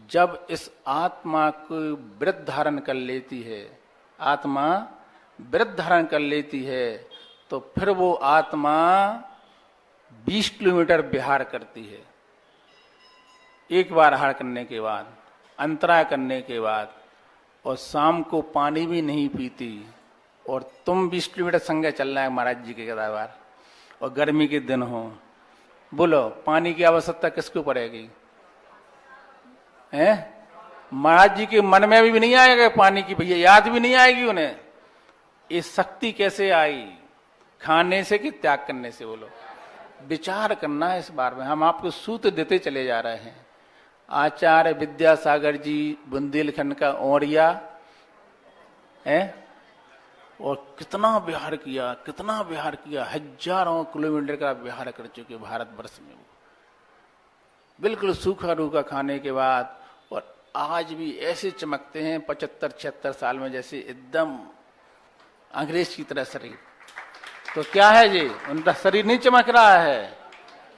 जब इस आत्मा को वृत्त धारण कर लेती है, आत्मा वृत्त धारण कर लेती है, तो फिर वो आत्मा 20 किलोमीटर विहार करती है। एक बार आहार करने के बाद, अंतरा करने के बाद, और शाम को पानी भी नहीं पीती। और तुम 20 किलोमीटर संगे चलना है महाराज जी के कदावार, और गर्मी के दिन हो, बोलो पानी की आवश्यकता किसको पड़ेगी? हैं? महाराज जी के मन में भी नहीं आएगा पानी की, भैया याद भी नहीं आएगी उन्हें। ये शक्ति कैसे आई? खाने से कि त्याग करने से? बोलो विचार करना है इस बार में। हम आपको सूत्र देते चले जा रहे हैं। आचार्य विद्यासागर जी बुंदेलखंड का औरिया है, और कितना विहार किया, कितना विहार किया, हजारों किलोमीटर का विहार कर चुके भारतवर्ष में। वो बिल्कुल सूखा रूखा खाने के बाद, और आज भी ऐसे चमकते हैं 75-76 साल में, जैसे एकदम अंग्रेज की तरह शरीर। तो क्या है जी, उनका शरीर नहीं चमक रहा है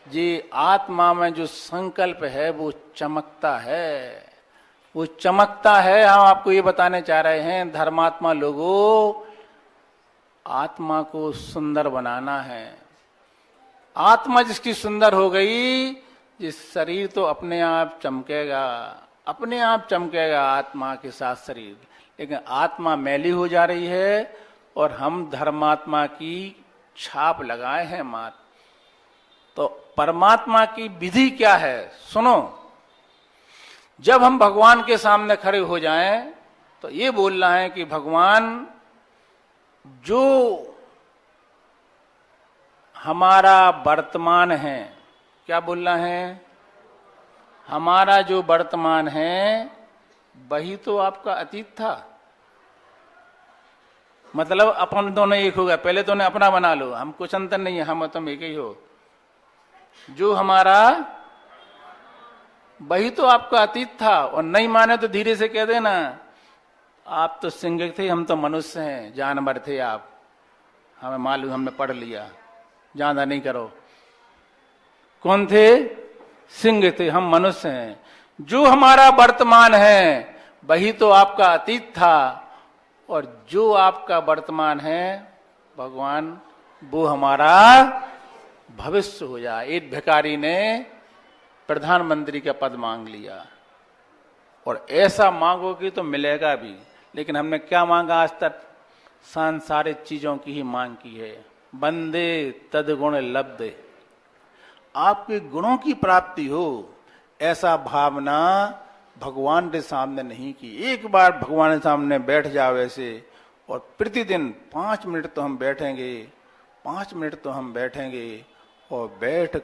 जी, आत्मा में जो संकल्प है वो चमकता है, वो चमकता है। हम आपको ये बताने चाह रहे हैं, धर्मात्मा लोगों, आत्मा को सुंदर बनाना है। आत्मा जिसकी सुंदर हो गई, जिस शरीर तो अपने आप चमकेगा, अपने आप चमकेगा आत्मा के साथ शरीर। लेकिन आत्मा मैली हो जा रही है, और हम धर्मात्मा की छाप लगाए हैं मात। तो परमात्मा की विधि क्या है सुनो। जब हम भगवान के सामने खड़े हो जाएं तो ये बोलना है कि भगवान, जो हमारा वर्तमान है, क्या बोलना है, हमारा जो वर्तमान है वही तो आपका अतीत था। मतलब अपन दोनों एक हो गए, पहले तो ने अपना बना लो, हम कुछ अंतर नहीं है, हम तुम एक ही हो। जो हमारा वही तो आपका अतीत था। और नहीं माने तो धीरे से कह देना, आप तो सिंह थे, हम तो मनुष्य हैं, जानवर थे आप, हमें मालूम, हमने पढ़ लिया, ज्यादा नहीं करो। कौन थे? सिंह थे, हम मनुष्य हैं। जो हमारा वर्तमान है वही तो आपका अतीत था, और जो आपका वर्तमान है भगवान, वो हमारा भविष्य हो जाए। एक भिखारी ने प्रधानमंत्री का पद मांग लिया, और ऐसा मांगोगे तो मिलेगा भी। लेकिन हमने क्या मांगा आज तक? सांसारिक चीजों की ही मांग की है। बंदे तदगुण लब्धे, आपके गुणों की प्राप्ति हो, ऐसा भावना भगवान के सामने नहीं की। एक बार भगवान के सामने बैठ जाओ ऐसे, और प्रतिदिन 5 मिनट तो हम बैठेंगे, 5 मिनट तो हम बैठेंगे, और बैठ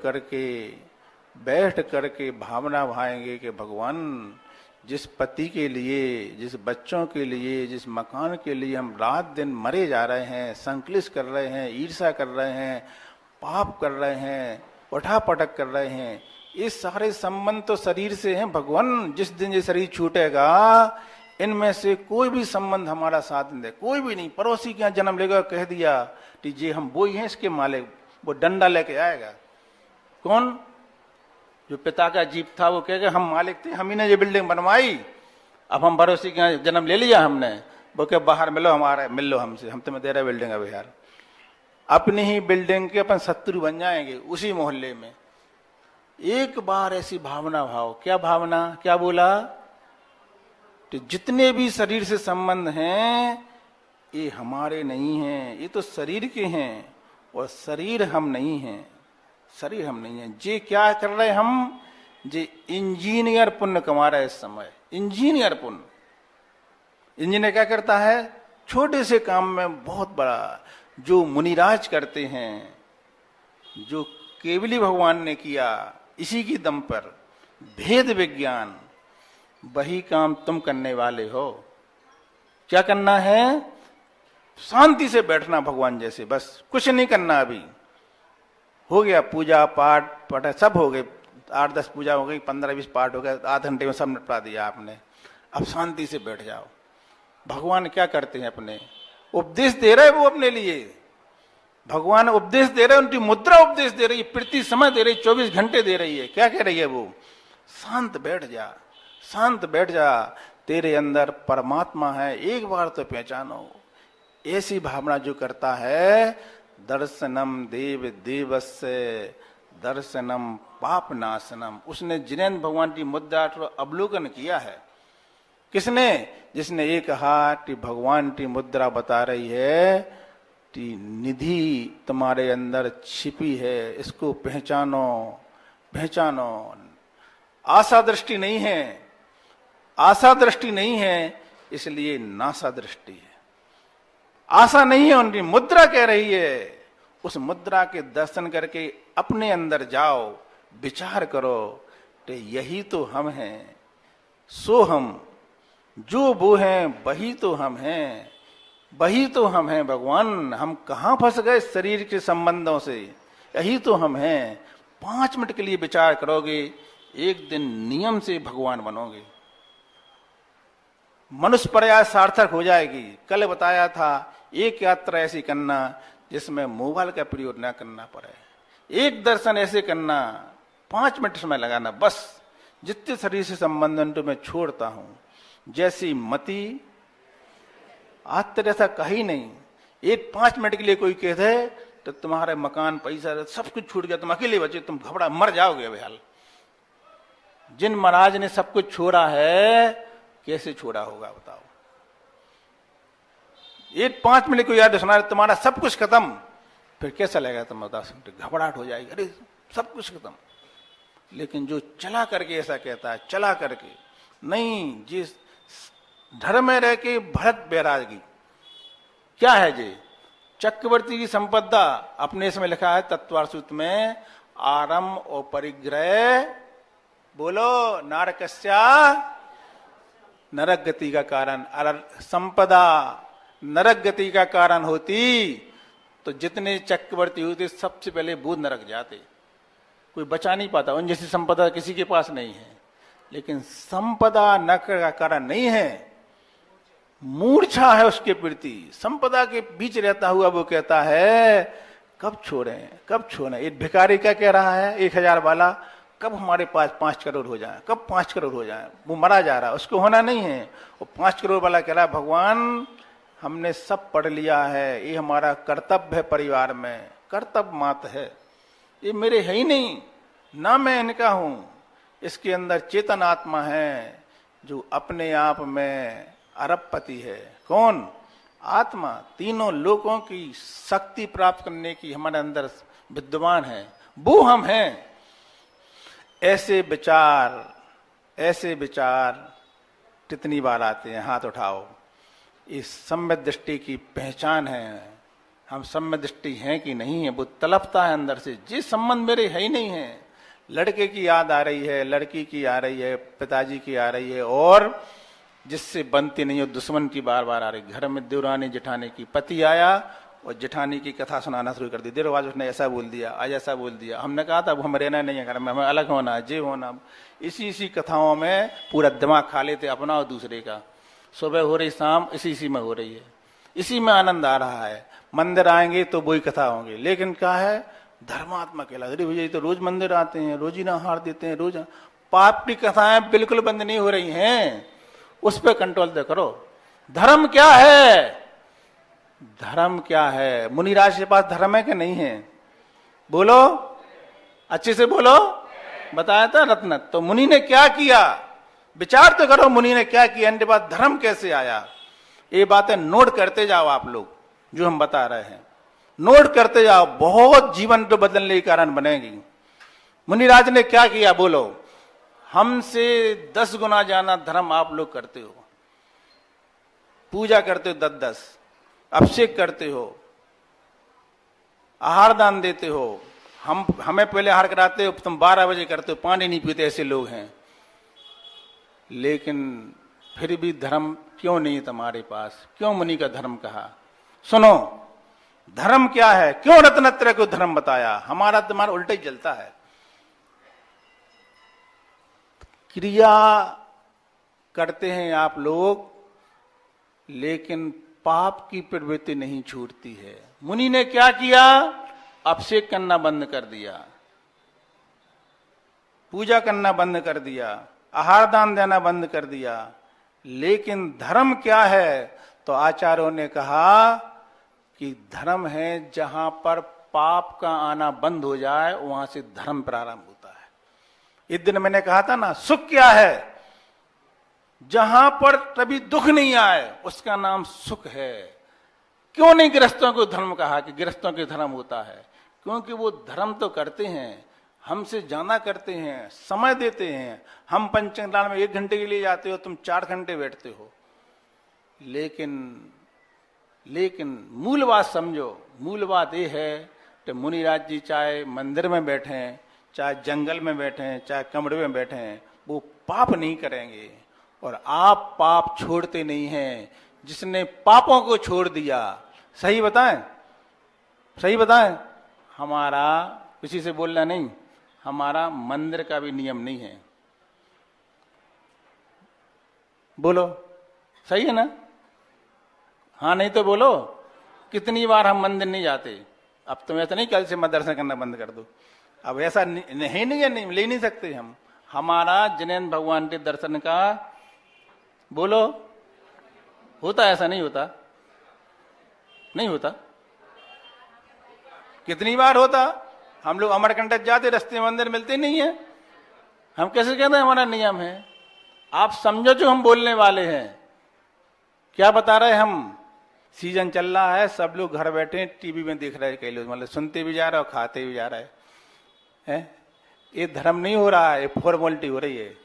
करके भावना भाएंगे कि भगवान, जिस पति के लिए, जिस बच्चों के लिए, जिस मकान के लिए हम रात दिन मरे जा रहे हैं, संकलिश कर रहे हैं, ईर्ष्या कर रहे हैं, पाप कर रहे हैं, उठापटक कर रहे हैं, ये सारे संबंध तो शरीर से हैं। भगवान, जिस दिन ये शरीर छूटेगा, इनमें से कोई भी संबंध हमारा साथ नहीं दे, कोई भी नहीं। पड़ोसी के यहाँ जन्म लेगा, कह दिया कि जी हम वो ही हैं इसके मालिक, वो डंडा लेके आएगा। कौन? जो पिता का जीप था, वो कहेगा हम मालिक थे, हम ही ने ये बिल्डिंग बनवाई, अब हम पड़ोसी के यहाँ जन्म ले लिया हमने, वो कहे बाहर मिलो, हमारा मिल लो हमसे, हम तुम्हें दे रहे बिल्डिंग। अब यार, अपनी ही बिल्डिंग के अपन शत्रु बन जाएंगे उसी मोहल्ले में। एक बार ऐसी भावना भाव, क्या भावना, क्या बोला? तो जितने भी शरीर से संबंध हैं ये हमारे नहीं हैं, ये तो शरीर के हैं, और शरीर हम नहीं हैं, शरीर हम नहीं हैं। जे क्या कर रहे हम? जे इंजीनियर पुण्य कमा रहे इस समय। इंजीनियर पुण्य, इंजीनियर क्या करता है? छोटे से काम में बहुत बड़ा, जो मुनिराज करते हैं, जो केवली भगवान ने किया इसी की दम पर, भेद विज्ञान, वही काम तुम करने वाले हो। क्या करना है? शांति से बैठना भगवान जैसे, बस कुछ नहीं करना। अभी हो गया पूजा पाठ सब हो गए, 8-10 पूजा हो गई, 15-20 पाठ हो गए, आध घंटे में सब निपटा दिया आपने। अब शांति से बैठ जाओ। भगवान क्या करते हैं? अपने उपदेश दे रहे वो अपने लिए। भगवान उपदेश दे रहे, उनकी मुद्रा उपदेश दे रही है, प्रति समय दे रही, 24 घंटे दे रही है। क्या कह रही है वो? शांत बैठ जा, शांत बैठ जा, तेरे अंदर परमात्मा है, एक बार तो पहचानो। ऐसी भावना जो करता है, दर्शनम देव देवस्य दर्शनम पाप नाशनम, उसने जिनेन्द्र भगवान की मुद्रा अवलोकन किया है। किसने? जिसने ये कहा कि भगवान की मुद्रा बता रही है कि निधि तुम्हारे अंदर छिपी है, इसको पहचानो, पहचानो। आशा दृष्टि नहीं है, आशा दृष्टि नहीं है, इसलिए नासा दृष्टि है। आशा नहीं है, उनकी मुद्रा कह रही है, उस मुद्रा के दर्शन करके अपने अंदर जाओ, विचार करो तो यही तो हम हैं, सो हम, जो वो हैं वही तो हम हैं, वही तो हम हैं भगवान। हम कहां फंस गए शरीर के संबंधों से, यही तो हम हैं। 5 मिनट के लिए विचार करोगे, एक दिन नियम से भगवान बनोगे, मनुष्य प्रयास सार्थक हो जाएगी। कल बताया था, एक यात्रा ऐसी करना जिसमें मोबाइल का प्रयोग न करना पड़े, एक दर्शन ऐसे करना, 5 मिनट समय लगाना, बस जितने शरीर से संबंध मैं छोड़ता हूं। जैसी मति आज तक ऐसा कहीं नहीं। एक 5 मिनट के लिए कोई कह दे तो तुम्हारे मकान, पैसा, सब कुछ छूट गया, तुम अकेले बचे, तुम घबरा मर जाओगे बेहाल। जिन महाराज ने सब कुछ छोड़ा है, कैसे छोड़ा होगा बताओ। एक 5 मिनट को याद सुना, तुम्हारा सब कुछ खत्म, फिर कैसा लगेगा तुम बता सकते, घबराहट हो जाएगी, अरे सब कुछ खत्म। लेकिन जो चला करके ऐसा कहता है, चला करके नहीं, जिस धर्म में रह के भरत बैरागी क्या है जी, चक्रवर्ती की संपदा अपने इसमें लिखा है तत्वार सूत्र में, आरंभ और परिग्रह, बोलो नारकस्या नरक गति का कारण। संपदा नरक गति का कारण होती तो जितने चक्रवर्ती होते सबसे पहले वो नरक जाते, कोई बचा नहीं पाता। उन जैसी संपदा किसी के पास नहीं है। लेकिन संपदा नरक का कारण नहीं है, मूर्छा है उसके प्रति। संपदा के बीच रहता हुआ वो कहता है कब छोड़ें, कब छोड़ें। एक भिखारी क्या कह रहा है, 1000 वाला, कब हमारे पास 5 करोड़ हो जाए, कब 5 करोड़ हो जाए। वो मरा जा रहा है, उसको होना नहीं है। वो 5 करोड़ वाला कह रहा है भगवान हमने सब पढ़ लिया है, ये हमारा कर्तव्य है, परिवार में कर्तव्य मात है, ये मेरे है ही नहीं, ना मैं इनका हूं। इसके अंदर चेतन आत्मा है जो अपने आप में अरबपति है। कौन? आत्मा। तीनों लोकों की शक्ति प्राप्त करने की हमारे अंदर विद्यमान है, वो हम हैं। ऐसे विचार कितनी बार आते हैं, हाथ उठाओ। इस सम्यक दृष्टि की पहचान है। हम सम्यक दृष्टि हैं कि नहीं है, वो तलपता है अंदर से। जिस संबंध मेरे है ही नहीं है, लड़के की याद आ रही है, लड़की की आ रही है, पिताजी की आ रही है, और जिससे बनती नहीं हो दुश्मन की बार बार आ रही। घर में देवरानी जेठानी की, पति आया और जेठानी की कथा सुनाना शुरू कर दी। देर बाद उसने ऐसा बोल दिया, आज ऐसा बोल दिया, हमने कहा था हम रहना नहीं है घर में, हमें अलग होना है, जे होना। इसी कथाओं में पूरा दिमाग खा लेते अपना और दूसरे का। सुबह हो रही, शाम इसी में हो रही है, इसी में आनंद आ रहा है। मंदिर आएंगे तो वही कथा होंगे। लेकिन क्या है, धर्मात्मा कहला, अरे भैया तो रोज मंदिर आते हैं, रोज ही नहार देते हैं, रोज। पाप की कथाएं बिल्कुल बंद नहीं हो रही हैं, उस पर कंट्रोल दे करो। धर्म क्या है? धर्म क्या है? मुनिराज के पास धर्म है कि नहीं है? बोलो, अच्छे से बोलो। बताया था रत्न। तो मुनि ने क्या किया, विचार तो करो, मुनि ने क्या किया, इनके पास धर्म कैसे आया। ये बातें नोट करते जाओ आप लोग, जो हम बता रहे हैं नोट करते जाओ, बहुत जीवन तो बदलने के कारण बनेगी। मुनिराज ने क्या किया बोलो। हमसे 10 गुना ज्यादा धर्म आप लोग करते हो, पूजा करते हो 10-10, अभिषेक करते हो, आहार दान देते हो। हमें पहले आहार कराते हो, तुम 12 बजे करते हो, पानी नहीं पीते, ऐसे लोग हैं। लेकिन फिर भी धर्म क्यों नहीं तुम्हारे पास? क्यों मुनि का धर्म कहा? सुनो, धर्म क्या है, क्यों रत्नत्रय को धर्म बताया? हमारा तुम्हारा उल्टा ही चलता है। क्रिया करते हैं आप लोग, लेकिन पाप की प्रवृत्ति नहीं छूटती है। मुनि ने क्या किया? अभिषेक करना बंद कर दिया, पूजा करना बंद कर दिया, आहार दान देना बंद कर दिया। लेकिन धर्म क्या है? तो आचार्यों ने कहा कि धर्म है जहां पर पाप का आना बंद हो जाए, वहां से धर्म प्रारंभ होता है। इस दिन मैंने कहा था ना, सुख क्या है? जहां पर कभी दुख नहीं आए, उसका नाम सुख है। क्यों नहीं गृहस्थों को धर्म कहा कि गृहस्थों के धर्म होता है? क्योंकि वो धर्म तो करते हैं, हमसे जाना करते हैं, समय देते हैं। हम पंचंगलाल में 1 घंटे के लिए जाते हो, तुम 4 घंटे बैठते हो। लेकिन मूल बात समझो। मूल बात ये है, तो मुनिराज जी चाहे मंदिर में बैठे हैं, चाहे जंगल में बैठे हैं, चाहे कमरे में बैठे हैं, वो पाप नहीं करेंगे। और आप पाप छोड़ते नहीं हैं। जिसने पापों को छोड़ दिया, सही बताएं, सही बताएं, हमारा किसी से बोलना नहीं, हमारा मंदिर का भी नियम नहीं है। बोलो, सही है ना? हाँ नहीं तो बोलो। कितनी बार हम मंदिर नहीं जाते। अब तो ऐसा नहीं कल से मैं दर्शन करना बंद कर दो। अब ऐसा नहीं है, नहीं ले नहीं सकते हम। हमारा जिनेंद्र भगवान के दर्शन का, बोलो, होता? ऐसा नहीं होता, नहीं होता। कितनी बार होता? हम लोग अमरकंटक जाते, रास्ते में मंदिर मिलते नहीं है। हम कैसे कहते हैं हमारा नियम है? आप समझो जो हम बोलने वाले हैं। क्या बता रहे हम? सीजन चल रहा है, सब लोग घर बैठे टीवी में देख रहे हैं, कई लोग मतलब सुनते भी जा रहे और खाते भी जा रहे हैं। ये धर्म नहीं हो रहा है, ये फॉर्मेलिटी हो रही है।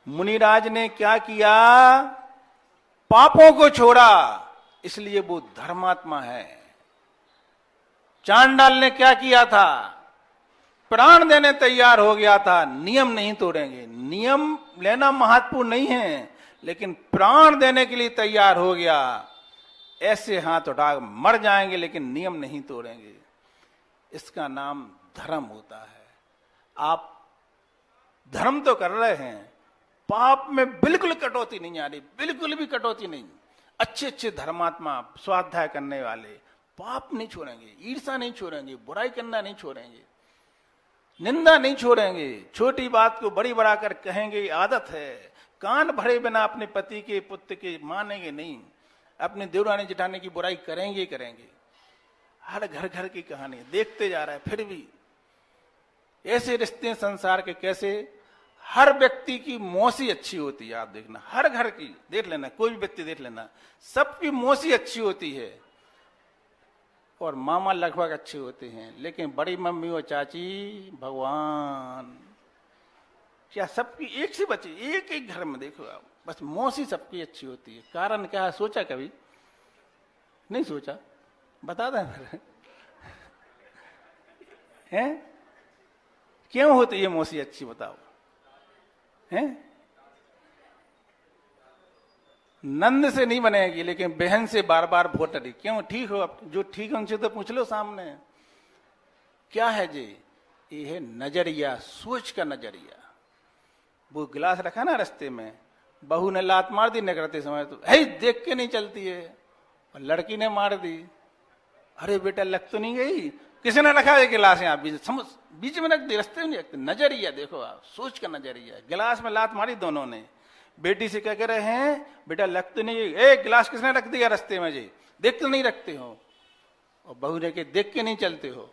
मुनिराज ने क्या किया? पापों को छोड़ा, इसलिए वो धर्मात्मा है। चांडाल ने क्या किया था? प्राण देने तैयार हो गया था। नियम नहीं तोड़ेंगे। नियम लेना महत्वपूर्ण नहीं है, लेकिन प्राण देने के लिए तैयार हो गया। ऐसे हाथ उठा मर जाएंगे, लेकिन नियम नहीं तोड़ेंगे। इसका नाम धर्म होता है। आप धर्म तो कर रहे हैं, पाप में बिल्कुल कटौती नहीं आ रही, बिल्कुल भी कटौती नहीं। अच्छे अच्छे धर्मात्मा, स्वाध्याय करने वाले पाप नहीं छोड़ेंगे, ईर्षा नहीं छोड़ेंगे, बुराई करना नहीं छोड़ेंगे, निंदा नहीं छोड़ेंगे, छोटी बात को बड़ी बढ़ाकर कहेंगे, आदत है। कान भरे बिना अपने पति के, पुत्र के मानेंगे नहीं। अपने देवरानी जेठानी की बुराई करेंगे करेंगे। हर घर घर की कहानी देखते जा रहा है। फिर भी ऐसे रिश्ते संसार के कैसे? हर व्यक्ति की मौसी अच्छी होती है। आप देखना, हर घर की देख लेना, कोई भी व्यक्ति देख लेना, सबकी मौसी अच्छी होती है और मामा लगभग अच्छे होते हैं। लेकिन बड़ी मम्मी और चाची, भगवान, क्या सबकी एक से बची? एक एक घर में देखो आप, बस मौसी सबकी अच्छी होती है। कारण क्या है? सोचा कभी? नहीं सोचा? बता दें फिर। हैं? क्यों होती है मौसी अच्छी? बताओ। हैं? नंद से नहीं बनेगी, लेकिन बहन से बार बार भोटरी। क्यों? ठीक हो, अब जो ठीक है उनसे तो पूछ लो सामने। क्या है जी? ये है नजरिया, सोच का नजरिया। वो गिलास रखा ना रास्ते में, बहू ने लात मार दी निकलते समय, तो है देख के नहीं चलती है, और लड़की ने मार दी। अरे बेटा लग तो नहीं गई? किसने रखा है गिलास? यहाँ बीच में रख दी, रास्ते में नहीं रखते। नजरिया देखो आप, सोच का नजरिया। गिलास में लात मारी दोनों ने। बेटी से क्या कह रहे हैं? बेटा लग तो नहीं गई? ए गिलास किसने रख दिया रास्ते में जी? देख तो नहीं रखते हो? और बहू ने के देख के नहीं चलते हो?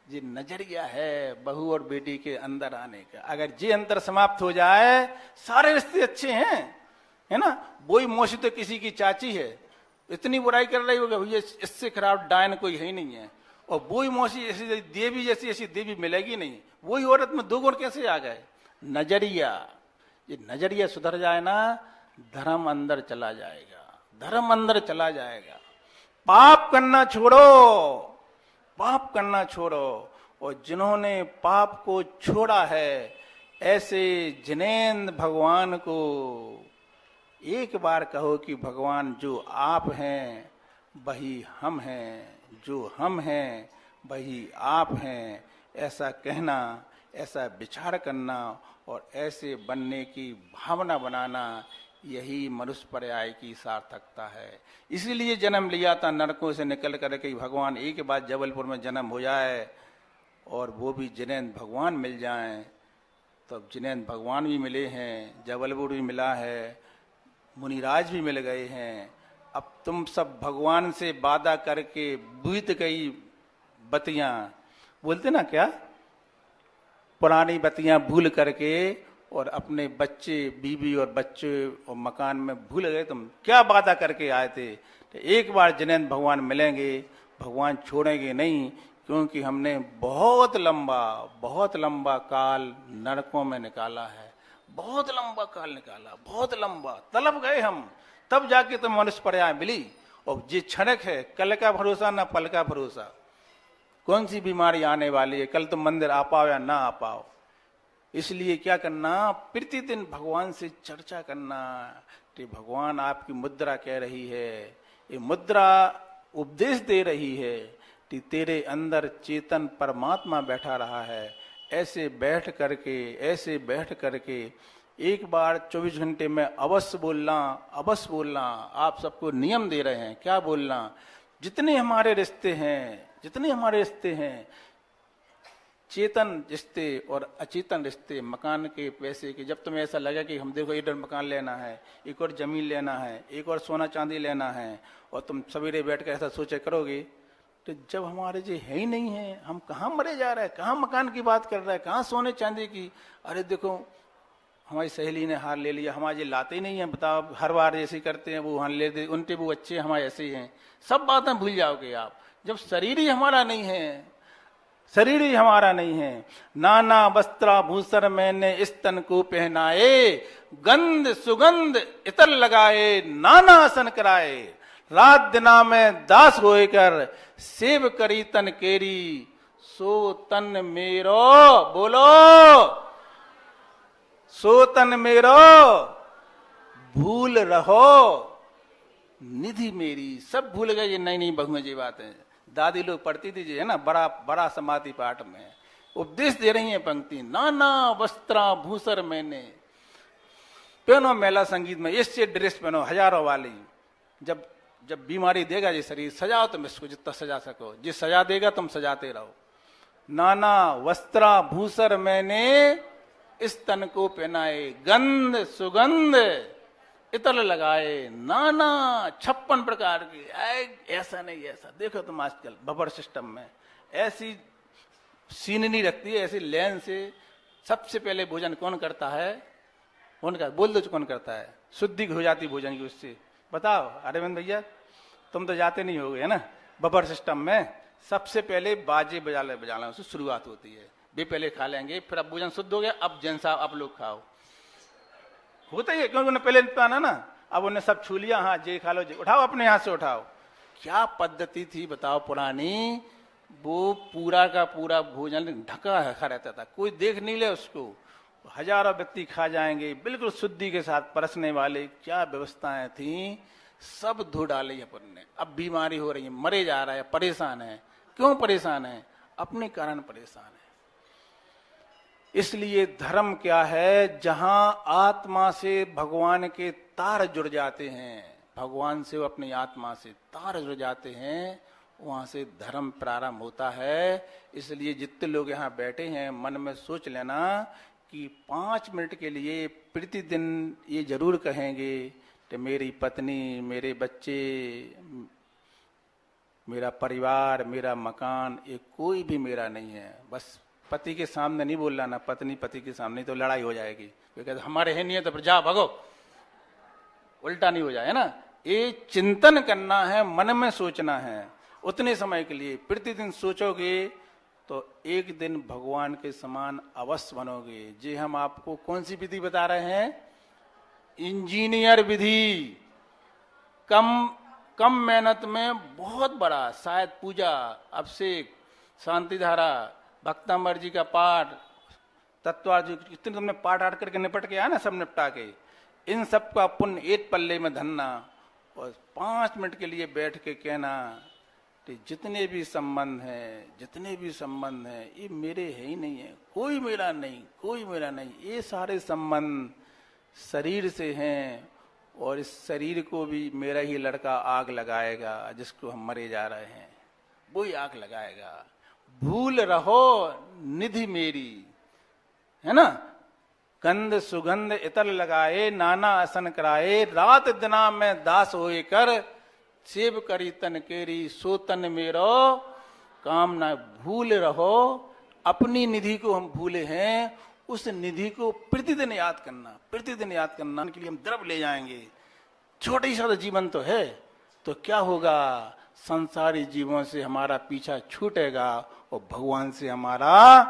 ये नजरिया है बहू और बेटी के अंदर आने का। अगर ये अंतर समाप्त हो जाए, सारे रिश्ते अच्छे हैं, है ना? वही मौसी तो किसी की चाची है, इतनी बुराई कर रही होगी, भैया इससे खराब डायन कोई है ही नहीं है। और वही मौसी ऐसी देवी, जैसी ऐसी देवी मिलेगी नहीं। वही औरत में दो गुण कैसे आ गए? नजरिया। ये नजरिया सुधर जाए ना, धर्म अंदर चला जाएगा, धर्म अंदर चला जाएगा। पाप करना छोड़ो, पाप करना छोड़ो। और जिन्होंने पाप को छोड़ा है, ऐसे जिनेंद्र भगवान को एक बार कहो कि भगवान जो आप हैं वही हम हैं, जो हम हैं वही आप हैं। ऐसा कहना, ऐसा विचार करना और ऐसे बनने की भावना बनाना, यही मनुष्य पर्याय की सार्थकता है। इसीलिए जन्म लिया था नरकों से निकल कर के भगवान एक बार जबलपुर में जन्म हो जाए और वो भी जिनेंद्र भगवान मिल जाएं। तो अब जिनेंद्र भगवान भी मिले हैं, जबलपुर भी मिला है, मुनिराज भी मिल गए हैं। अब तुम सब भगवान से वादा करके बीत गई बतियां, बोलते ना क्या, पुरानी बतियां भूल करके और अपने बच्चे, बीवी और बच्चे और मकान में भूल गए। तुम क्या वादा करके आए थे? तो एक बार जिनेंद्र भगवान मिलेंगे, भगवान छोड़ेंगे नहीं, क्योंकि हमने बहुत लंबा काल नरकों में निकाला है। बहुत लंबा काल निकाला, बहुत लंबा, तलब गए हम, तब जाके तो मनुष्य पर्याय मिली। और ये क्षणिक है, कल का भरोसा ना पल का भरोसा। कौन सी बीमारी आने वाली है, कल तुम मंदिर आ पाओ या ना आ पाओ। इसलिए क्या करना, प्रतिदिन भगवान से चर्चा करना कि भगवान आपकी मुद्रा कह रही है, ये मुद्रा उपदेश दे रही है कि तेरे अंदर चेतन परमात्मा बैठा रहा है। ऐसे बैठ करके एक बार 24 घंटे में अवश्य बोलना। आप सबको नियम दे रहे हैं, क्या बोलना, जितने हमारे रिश्ते हैं, चेतन रिश्ते और अचेतन रिश्ते, मकान के पैसे के, जब तुम्हें ऐसा लगे कि हम देखो एक और मकान लेना है, एक और जमीन लेना है, एक और सोना चांदी लेना है, और तुम सवेरे बैठ कर ऐसा सोचे करोगे, तो जब हमारे जो है ही नहीं है, हम कहाँ मरे जा रहे हैं, कहाँ मकान की बात कर रहे हैं, कहाँ सोने चांदी की। अरे देखो हमारी सहेली ने हार ले लिया, हमारे लाते ही नहीं है, बताओ हर बार ऐसे करते हैं, वो हार ले दे, उनके वो अच्छे हमारे ऐसे ही हैं। सब बातें भूल जाओगे आप जब शरीर ही हमारा नहीं है। नाना वस्त्राभूषण मैंने इस तन को पहनाए, गंध सुगंध इतर लगाए, नाना आसन कराए, रात दिना में दास होए कर, सेव करी तन केरी, सो तन मेरो, बोलो सो तन मेरो, भूल रहो निधि मेरी। सब भूल गए, ये नई बहुएं जी बातें दादी लोग पढ़ती थी जी, है ना, बड़ा समाधि पाठ में उपदेश दे रही है पंक्ति। नाना वस्त्राभूषण मैंने, पहनो मेला संगीत में इससे ड्रेस पहनो हजारों वाली। जब बीमारी देगा ये शरीर, सजाओ तुम इसको जितना सजा सको, जिस सजा देगा तुम सजाते रहो। नाना वस्त्राभूषण मैंने इस तन को पहनाए, गंध सुगंध इतर लगाए, नाना 56 प्रकार की। ऐसा नहीं, ऐसा देखो तुम आजकल बफर सिस्टम में ऐसी सीनरी रखती है, ऐसी लेन से। सबसे पहले भोजन कौन करता है, बोल दो कौन करता है, शुद्धि हो जाती भोजन की उससे। बताओ अरविंद भैया, तुम तो जाते नहीं होगे, है ना, बफर सिस्टम में सबसे पहले बाजे बजाना उससे शुरुआत होती है। वे पहले खा लेंगे, फिर अब भोजन शुद्ध हो गया, अब जैन साहब आप लोग खाओ। होता ही है, क्योंकि उन्हें पहले पाना ना, अब उन्हें सब छू लिया, हाँ जे खा लो, जे उठाओ, अपने हाथ से उठाओ। क्या पद्धति थी बताओ पुरानी, वो पूरा का पूरा भोजन ढका रखा रहता था, कोई देख नहीं ले उसको, हजारों व्यक्ति खा जाएंगे, बिल्कुल शुद्धि के साथ परसने वाले। क्या व्यवस्थाएं थी, सब धो डाली अपन ने। अब बीमारी हो रही है, मरे जा रहा है, परेशान है। क्यों परेशान है, अपने कारण परेशान है। इसलिए धर्म क्या है, जहां आत्मा से भगवान के तार जुड़ जाते हैं, भगवान से अपनी आत्मा से तार जुड़ जाते हैं, वहां से धर्म प्रारंभ होता है। इसलिए जितने लोग यहाँ बैठे हैं, मन में सोच लेना कि 5 मिनट के लिए प्रतिदिन ये जरूर कहेंगे कि मेरी पत्नी, मेरे बच्चे, मेरा परिवार, मेरा मकान, ये कोई भी मेरा नहीं है। बस पति के सामने नहीं बोलना ना, पत्नी पति के सामने, तो लड़ाई हो जाएगी। कहते हमारे है नहीं है तो फिर जा भगो, उल्टा नहीं हो जाए, है ना। ये चिंतन करना है, मन में सोचना है। उतने समय के लिए प्रतिदिन सोचोगे तो एक दिन भगवान के समान अवश्य बनोगे। जी हम आपको कौन सी विधि बता रहे हैं, इंजीनियर विधि। कम मेहनत में बहुत बड़ा, शायद पूजा, अभिषेक, शांति धारा, भक्तांबर जी का पाठ, तत्वार्थ जी, इतने तुमने पाठ आठ करके निपट के आया ना, सब निपटा के, इन सब का पुण्य एक पल्ले में धरना और 5 मिनट के लिए बैठ के कहना कि जितने भी संबंध हैं ये मेरे है ही नहीं है, कोई मेरा नहीं। ये सारे संबंध शरीर से हैं और इस शरीर को भी मेरा ही लड़का आग लगाएगा, जिसको हम मरे जा रहे हैं वही आग लगाएगा। भूल रहो निधि मेरी, है ना। गंध सुगंध इतर लगाए, नाना आसन कराए, रात दिना में दास होए कर, सेव करी तन केरी, सो तन मेरो काम ना। भूल रहो, अपनी निधि को हम भूले हैं, उस निधि को प्रतिदिन याद करना के लिए हम द्रव ले जाएंगे। छोटा ही सा जीवन तो है, तो क्या होगा, संसारी जीवों से हमारा पीछा छूटेगा और भगवान से हमारा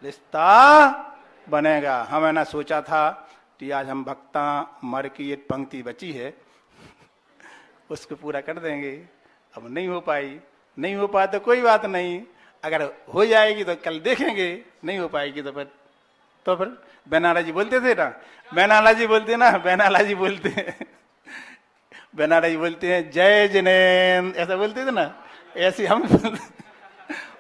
रिश्ता बनेगा। हमें ना सोचा था कि आज हम भक्ता मर की एक पंक्ति बची है, उसको पूरा कर देंगे। अब नहीं हो पाया तो कोई बात नहीं, अगर हो जाएगी तो कल देखेंगे, नहीं हो पाएगी तो फिर बेनाला जी बोलते थे ना, बेनाला जी बोलते हैं जय जिनेन्द्र, ऐसा बोलते थे ना, ऐसे हम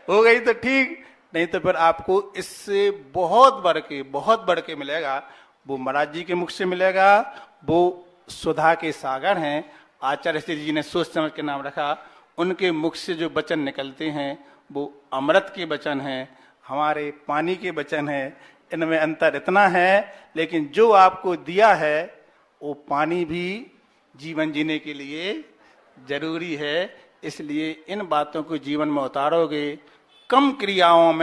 हो गई तो ठीक, नहीं तो फिर आपको इससे बहुत बढ़ के मिलेगा। वो महाराज जी के मुख से मिलेगा, वो सुधा के सागर हैं, आचार्य श्री जी ने सोच समझ के नाम रखा। उनके मुख से जो वचन निकलते हैं वो अमृत के वचन हैं, हमारे पानी के वचन हैं। इनमें अंतर इतना है, लेकिन जो आपको दिया है वो पानी भी जीवन जीने के लिए जरूरी है। इसलिए इन बातों को जीवन में उतारोगे, कम क्रियाओं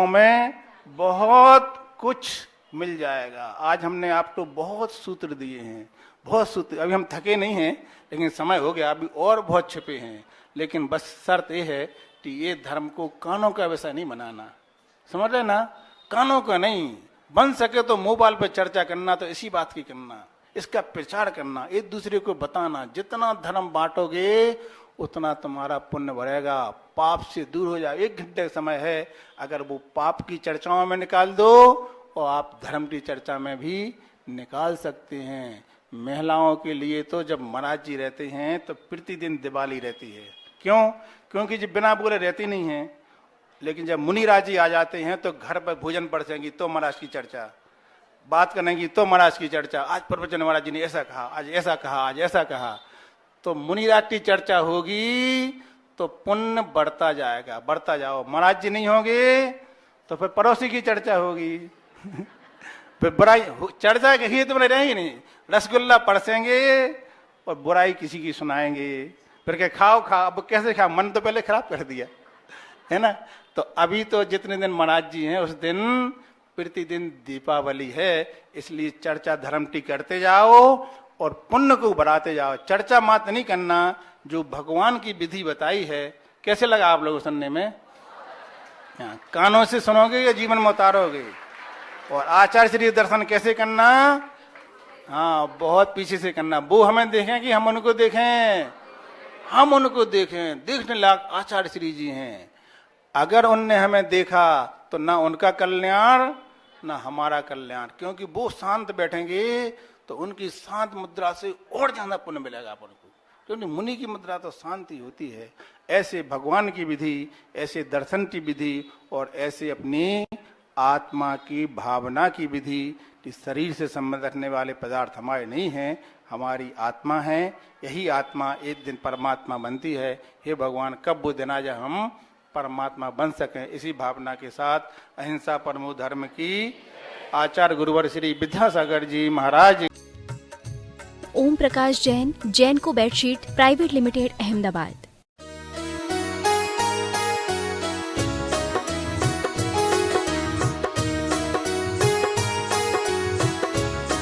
में बहुत कुछ मिल जाएगा। आज हमने आपको बहुत सूत्र दिए हैं, अभी हम थके नहीं हैं, लेकिन समय हो गया, अभी और बहुत छिपे हैं। लेकिन बस शर्त यह है कि ये धर्म को कानों का विषय नहीं बनाना, समझ रहे ना, कानों का नहीं। बन सके तो मोबाइल पर चर्चा करना, तो इसी बात की करना, इसका प्रचार करना, एक दूसरे को बताना। जितना धर्म बांटोगे उतना तुम्हारा पुण्य बढ़ेगा, पाप से दूर हो जाए। 1 घंटे समय है, अगर वो पाप की चर्चाओं में निकाल दो और आप धर्म की चर्चा में भी निकाल सकते हैं। महिलाओं के लिए तो जब महाराज जी रहते हैं तो प्रतिदिन दिवाली रहती है। क्यों? क्योंकि जब बिना बोले रहती नहीं है, लेकिन जब मुनिराज जी आ जाते हैं तो घर पर भोजन पड़सेंगी तो महाराज की चर्चा, बात करेंगी तो महाराज की चर्चा, आज प्रवचन महाराज जी ने ऐसा कहा, आज ऐसा कहा, आज ऐसा कहा, तो मुनिराज की चर्चा होगी तो पुण्य बढ़ता जाएगा, बढ़ता जाओ। महाराज जी नहीं होंगे तो फिर पड़ोसी की चर्चा होगी फिर बुराई चर्चा के हित में रहेंगे नहीं, रसगुल्ला पड़सेंगे और बुराई किसी की सुनाएंगे, फिर क्या खाओ, अब कैसे खाओ, मन तो पहले खराब कर दिया है ना। तो अभी तो जितने दिन महाराज जी हैं उस दिन प्रतिदिन दीपावली है, इसलिए चर्चा धर्म की करते जाओ और पुण्य को बढ़ाते जाओ। चर्चा मात्र नहीं करना, जो भगवान की विधि बताई है। कैसे लगा आप लोगों सुनने में? कानों से सुनोगे या जीवन में उतारोगे? और आचार्य श्री दर्शन कैसे करना? हाँ, बहुत पीछे से करना। वो हमें देखें कि हम उनको देखें, हम उनको देखें। देखने लायक आचार्य श्री जी हैं। अगर उनने हमें देखा तो ना उनका कल्याण ना हमारा कल्याण, क्योंकि वो शांत बैठेंगे तो उनकी शांत मुद्रा से और ज्यादा पुण्य मिलेगा अपन को, क्योंकि मुनि की मुद्रा तो शांति होती है। ऐसे भगवान की विधि, ऐसे दर्शन की विधि और ऐसे अपनी आत्मा की भावना की विधि कि शरीर से संबंध रखने वाले पदार्थ हमारे नहीं हैं, हमारी आत्मा है। यही आत्मा एक दिन परमात्मा बनती है। हे भगवान, कब वो दिन आ जाए हम परमात्मा बन सकें। इसी भावना के साथ अहिंसा परमो धर्म की आचार्य गुरुवर श्री विद्यासागर जी महाराज। ओम प्रकाश जैन, जैन को बेडशीट प्राइवेट लिमिटेड, अहमदाबाद।